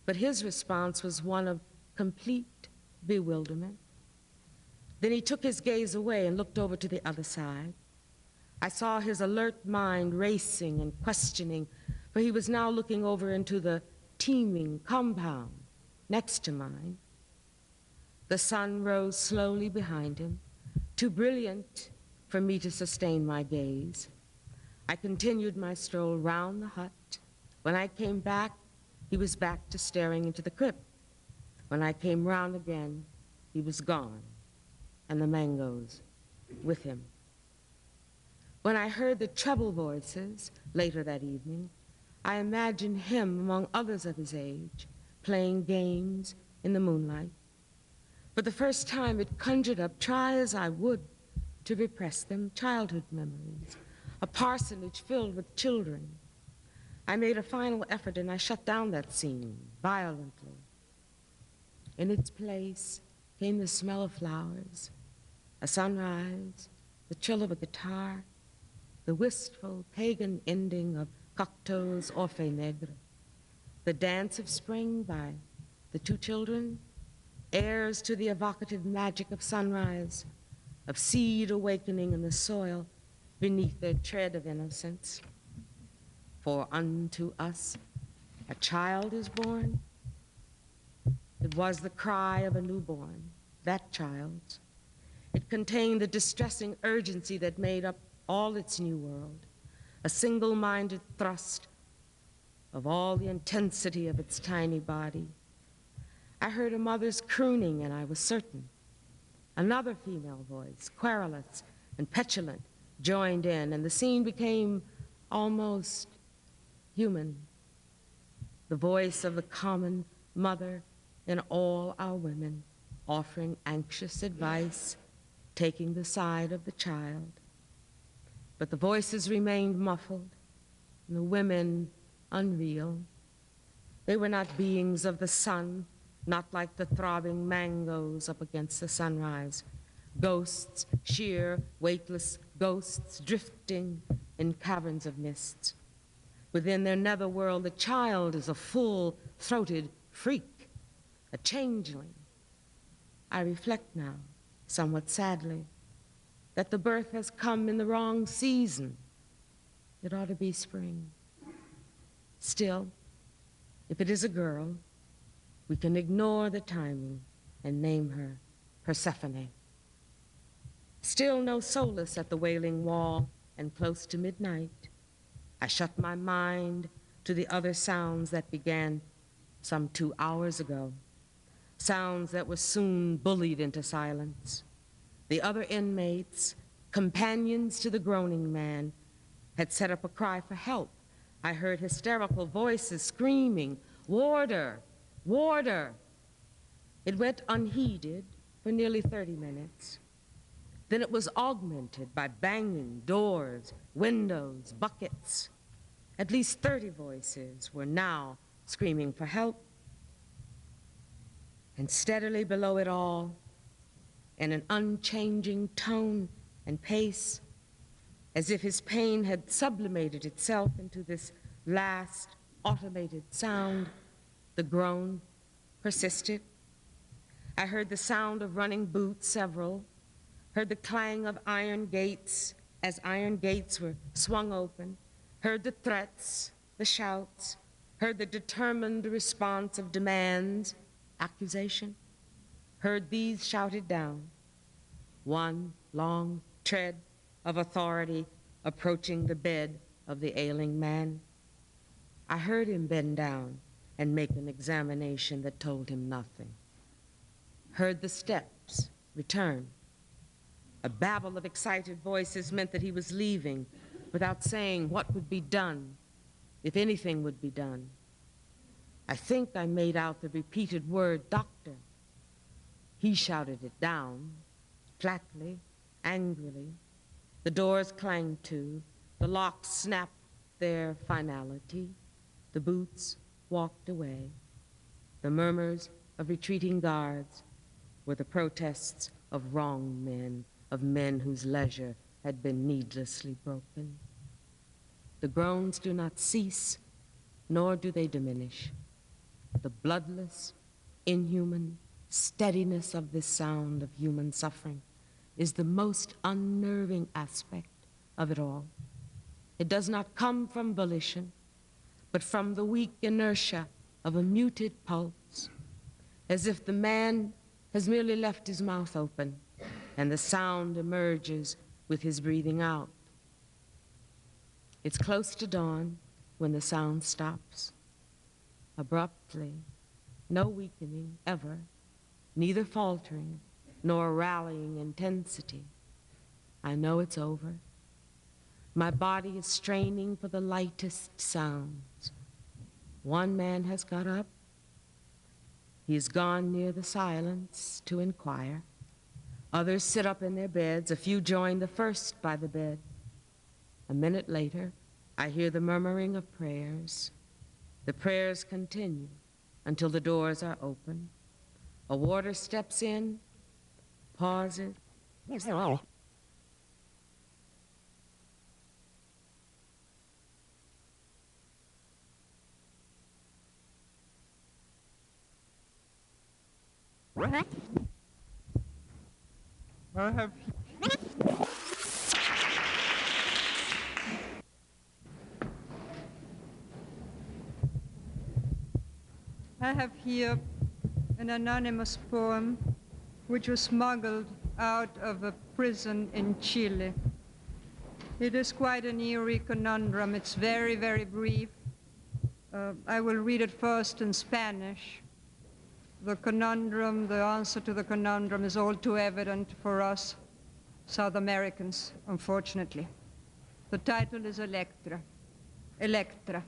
but his response was one of complete bewilderment. Then he took his gaze away and looked over to the other side. I saw his alert mind racing and questioning, for he was now looking over into the teeming compound next to mine. The sun rose slowly behind him, too brilliant for me to sustain my gaze. I continued my stroll round the hut. When I came back, he was back to staring into the crypt. When I came round again, he was gone, and the mangoes with him. When I heard the treble voices later that evening, I imagined him among others of his age, playing games in the moonlight. For the first time, it conjured up, try as I would to repress them, childhood memories, a parsonage filled with children. I made a final effort and I shut down that scene violently. In its place came the smell of flowers, a sunrise, the trill of a guitar, the wistful pagan ending of Cocteau's Orphée Negre, the dance of spring by the two children, heirs to the evocative magic of sunrise, of seed awakening in the soil beneath their tread of innocence. For unto us a child is born. It was the cry of a newborn, that child's. It contained the distressing urgency that made up all its new world, a single-minded thrust of all the intensity of its tiny body. I heard a mother's crooning, and I was certain. Another female voice, querulous and petulant, joined in, and the scene became almost human. The voice of the common mother in all our women, offering anxious advice, taking the side of the child. But the voices remained muffled, and the women unreal. They were not beings of the sun, not like the throbbing mangoes up against the sunrise. Ghosts, sheer, weightless ghosts drifting in caverns of mists. Within their netherworld, the child is a full-throated freak, a changeling. I reflect now, somewhat sadly, that the birth has come in the wrong season. It ought to be spring. Still, if it is a girl, we can ignore the timing and name her Persephone. Still no solace at the Wailing Wall, and close to midnight, I shut my mind to the other sounds that began some 2 hours ago, sounds that were soon bullied into silence. The other inmates, companions to the groaning man, had set up a cry for help. I heard hysterical voices screaming, "Warder! Warder!" It went unheeded for nearly 30 minutes. Then it was augmented by banging doors, windows, buckets. At least 30 voices were now screaming for help. And steadily below it all, in an unchanging tone and pace, as if his pain had sublimated itself into this last automated sound, the groan persisted. I heard the sound of running boots, several, heard the clang of iron gates as iron gates were swung open, heard the threats, the shouts, heard the determined response of demands, accusation, heard these shouted down, one long tread of authority approaching the bed of the ailing man. I heard him bend down and make an examination that told him nothing. Heard the steps return. A babble of excited voices meant that he was leaving without saying what would be done, if anything would be done. I think I made out the repeated word, "Doctor." He shouted it down, flatly, angrily. The doors clanged to, the locks snapped their finality, the boots walked away. The murmurs of retreating guards were the protests of wronged men, of men whose leisure had been needlessly broken. The groans do not cease, nor do they diminish. The bloodless, inhuman steadiness of this sound of human suffering is the most unnerving aspect of it all. It does not come from volition, but from the weak inertia of a muted pulse, as if the man has merely left his mouth open and the sound emerges with his breathing out. It's close to dawn when the sound stops. Abruptly, no weakening ever, neither faltering nor rallying intensity. I know it's over. My body is straining for the lightest sounds. One man has got up. He's gone near the silence to inquire. Others sit up in their beds. A few join the first by the bed. A minute later, I hear the murmuring of prayers. The prayers continue until the doors are open. A warder steps in, pauses. I have here an anonymous poem which was smuggled out of a prison in Chile. It is quite an eerie conundrum. It's very, very brief. I will read it first in Spanish. The conundrum, the answer to the conundrum is all too evident for us South Americans, unfortunately. The title is Electra. Electra.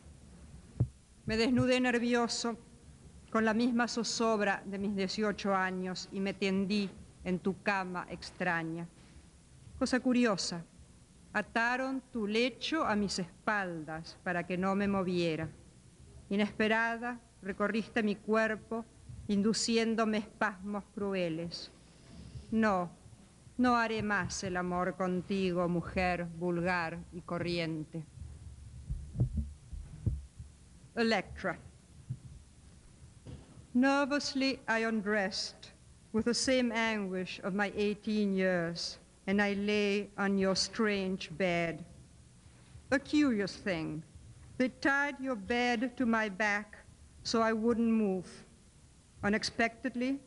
Me desnudé nervioso con la misma zozobra de mis 18 años y me tendí en tu cama extraña. Cosa curiosa, ataron tu lecho a mis espaldas para que no me moviera. Inesperada, recorriste mi cuerpo, induciéndome espasmos crueles. No, no haré más el amor contigo, mujer vulgar y corriente. Electra. Nervously I undressed with the same anguish of my 18 years, and I lay on your strange bed. A curious thing, they tied your bed to my back so I wouldn't move. Unexpectedly,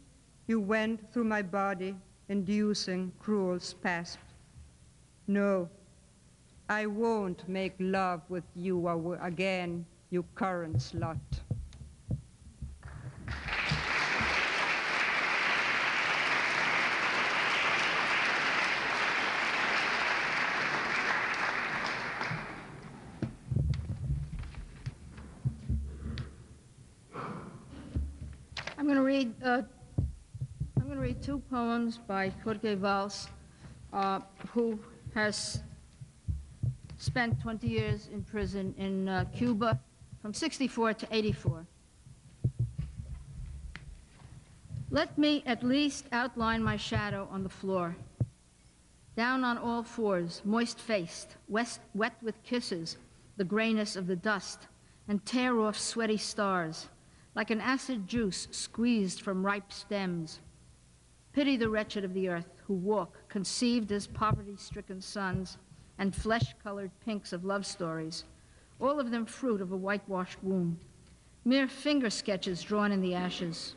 you went through my body, inducing cruel spasms. No, I won't make love with you again, you current slut. I'm going to read two poems by Jorge Valls, who has spent 20 years in prison in Cuba from 64 to 84. Let me at least outline my shadow on the floor. Down on all fours, moist-faced, wet with kisses, the grayness of the dust, and tear off sweaty stars, like an acid juice squeezed from ripe stems. Pity the wretched of the earth who walk, conceived as poverty-stricken sons and flesh-colored pinks of love stories, all of them fruit of a whitewashed womb, mere finger sketches drawn in the ashes.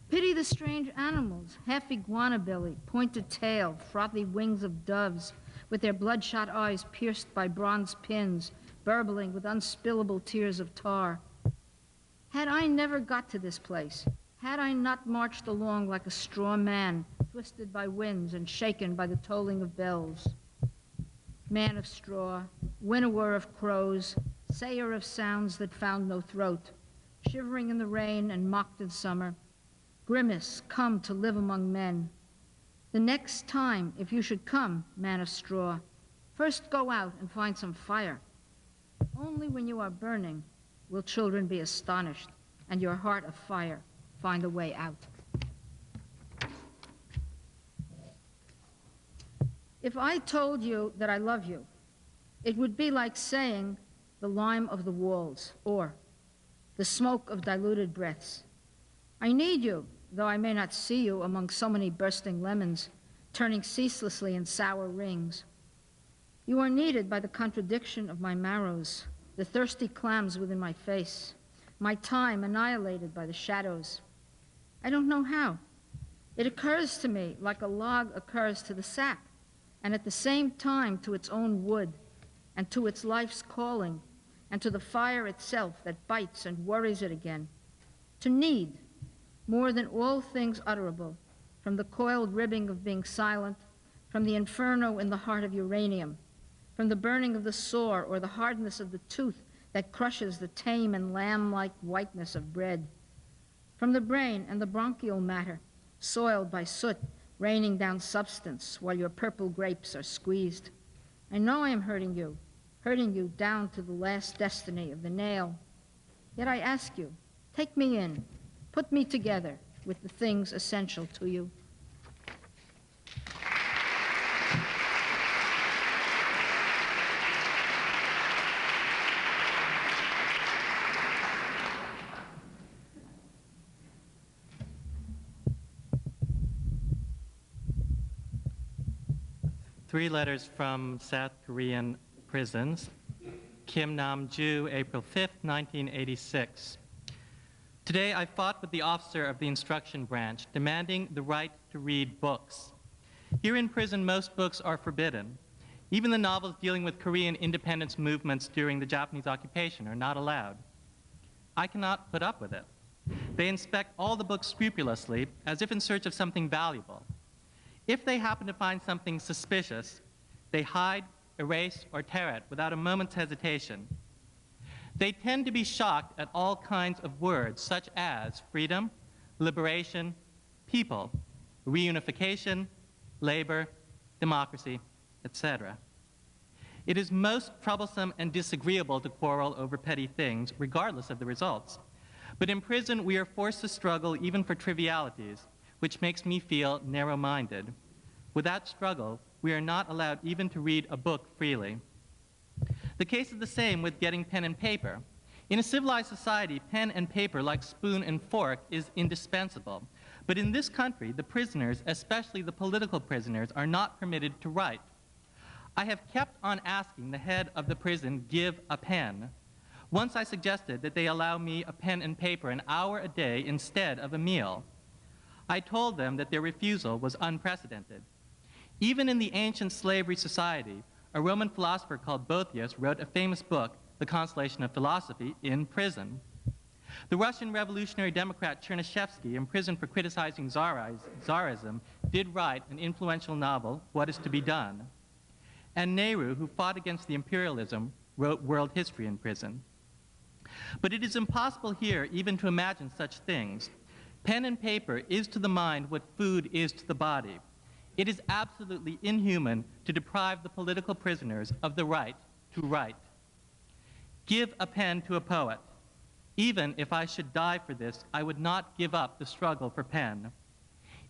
Pity the strange animals, half iguana belly, pointed tail, frothy wings of doves, with their bloodshot eyes pierced by bronze pins, burbling with unspillable tears of tar. Had I never got to this place, had I not marched along like a straw man, twisted by winds and shaken by the tolling of bells? Man of straw, winnower of crows, sayer of sounds that found no throat, shivering in the rain and mocked in summer, grimace, come to live among men. The next time, if you should come, man of straw, first go out and find some fire. Only when you are burning will children be astonished, and your heart of fire find a way out. If I told you that I love you, it would be like saying the lime of the walls, or the smoke of diluted breaths. I need you, though I may not see you among so many bursting lemons, turning ceaselessly in sour rings. You are needed by the contradiction of my marrows, the thirsty clams within my face, my time annihilated by the shadows. I don't know how. It occurs to me like a log occurs to the sap, and at the same time to its own wood, and to its life's calling, and to the fire itself that bites and worries it again. To need, more than all things utterable, from the coiled ribbing of being silent, from the inferno in the heart of uranium, from the burning of the sore or the hardness of the tooth that crushes the tame and lamb-like whiteness of bread, from the brain and the bronchial matter, soiled by soot, raining down substance while your purple grapes are squeezed. I know I am hurting you down to the last destiny of the nail. Yet I ask you, take me in, put me together with the things essential to you. 3 letters from South Korean prisons. Kim Nam-ju, April 5th, 1986. Today I fought with the officer of the instruction branch, demanding the right to read books. Here in prison, most books are forbidden. Even the novels dealing with Korean independence movements during the Japanese occupation are not allowed. I cannot put up with it. They inspect all the books scrupulously, as if in search of something valuable. If they happen to find something suspicious, they hide, erase, or tear it without a moment's hesitation. They tend to be shocked at all kinds of words, such as freedom, liberation, people, reunification, labor, democracy, etc. It is most troublesome and disagreeable to quarrel over petty things, regardless of the results. But in prison, we are forced to struggle even for trivialities, which makes me feel narrow-minded. Without struggle, we are not allowed even to read a book freely. The case is the same with getting pen and paper. In a civilized society, pen and paper, like spoon and fork, is indispensable. But in this country, the prisoners, especially the political prisoners, are not permitted to write. I have kept on asking the head of the prison, give a pen. Once I suggested that they allow me a pen and paper an hour a day instead of a meal. I told them that their refusal was unprecedented. Even in the ancient slavery society, a Roman philosopher called Boethius wrote a famous book, The Consolation of Philosophy, in prison. The Russian revolutionary democrat Chernyshevsky, imprisoned for criticizing Tsarism, did write an influential novel, What is to be Done? And Nehru, who fought against the imperialism, wrote world history in prison. But it is impossible here even to imagine such things. Pen and paper is to the mind what food is to the body. It is absolutely inhuman to deprive the political prisoners of the right to write. Give a pen to a poet. Even if I should die for this, I would not give up the struggle for pen.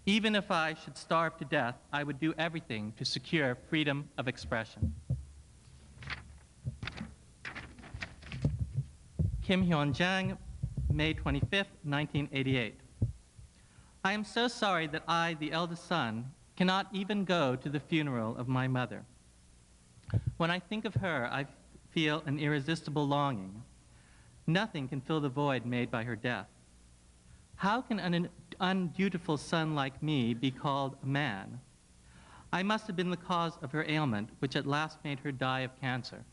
Even if I should starve to death, I would do everything to secure freedom of expression. Kim Hyun-jang, May 25th, 1988. I am so sorry that I, the eldest son, cannot even go to the funeral of my mother. When I think of her, I feel an irresistible longing. Nothing can fill the void made by her death. How can an undutiful son like me be called a man? I must have been the cause of her ailment, which at last made her die of cancer.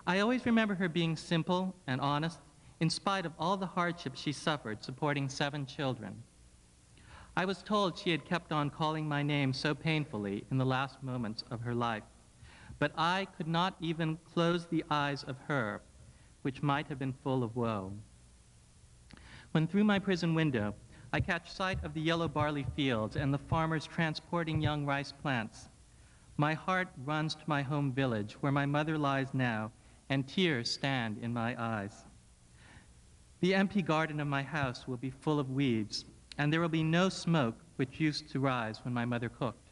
I always remember her being simple and honest, in spite of all the hardships she suffered supporting 7 children. I was told she had kept on calling my name so painfully in the last moments of her life, but I could not even close the eyes of her, which might have been full of woe. When through my prison window, I catch sight of the yellow barley fields and the farmers transporting young rice plants, my heart runs to my home village, where my mother lies now, and tears stand in my eyes. The empty garden of my house will be full of weeds, and there will be no smoke which used to rise when my mother cooked.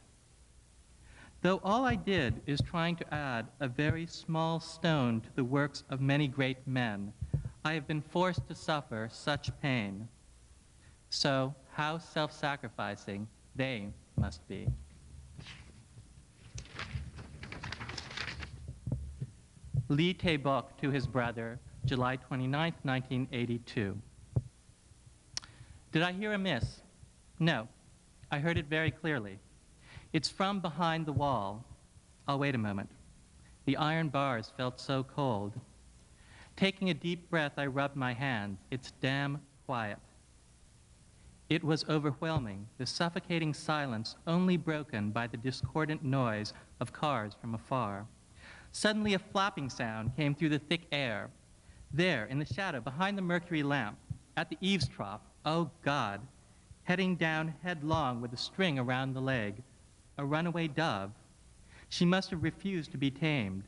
Though all I did is trying to add a very small stone to the works of many great men, I have been forced to suffer such pain. So how self-sacrificing they must be. Lee Tae-bok to his brother, July 29, 1982. Did I hear amiss? No, I heard it very clearly. It's from behind the wall. I'll wait a moment. The iron bars felt so cold. Taking a deep breath, I rubbed my hands. It's damn quiet. It was overwhelming, the suffocating silence only broken by the discordant noise of cars from afar. Suddenly a flapping sound came through the thick air. There, in the shadow, behind the mercury lamp, at the eaves trough, oh God, heading down headlong with a string around the leg, a runaway dove. She must have refused to be tamed.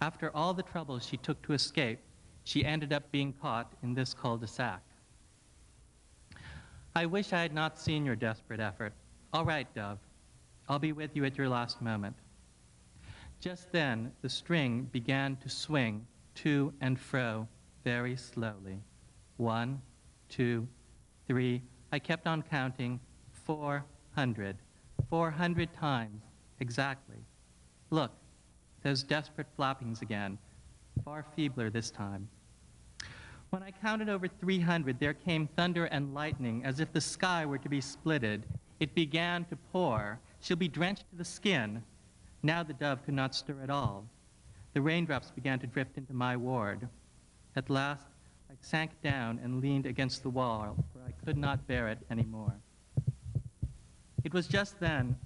After all the troubles she took to escape, she ended up being caught in this cul-de-sac. I wish I had not seen your desperate effort. All right, dove, I'll be with you at your last moment. Just then, the string began to swing to and fro very slowly. 1, 2, 3. I kept on counting 400. 400 times Exactly. Look, those desperate flappings again, far feebler this time. When I counted over 300, there came thunder and lightning as if the sky were to be splitted. It began to pour. She'll be drenched to the skin. Now the dove could not stir at all. The raindrops began to drift into my ward. At last, I sank down and leaned against the wall, for I could not bear it anymore. It was just then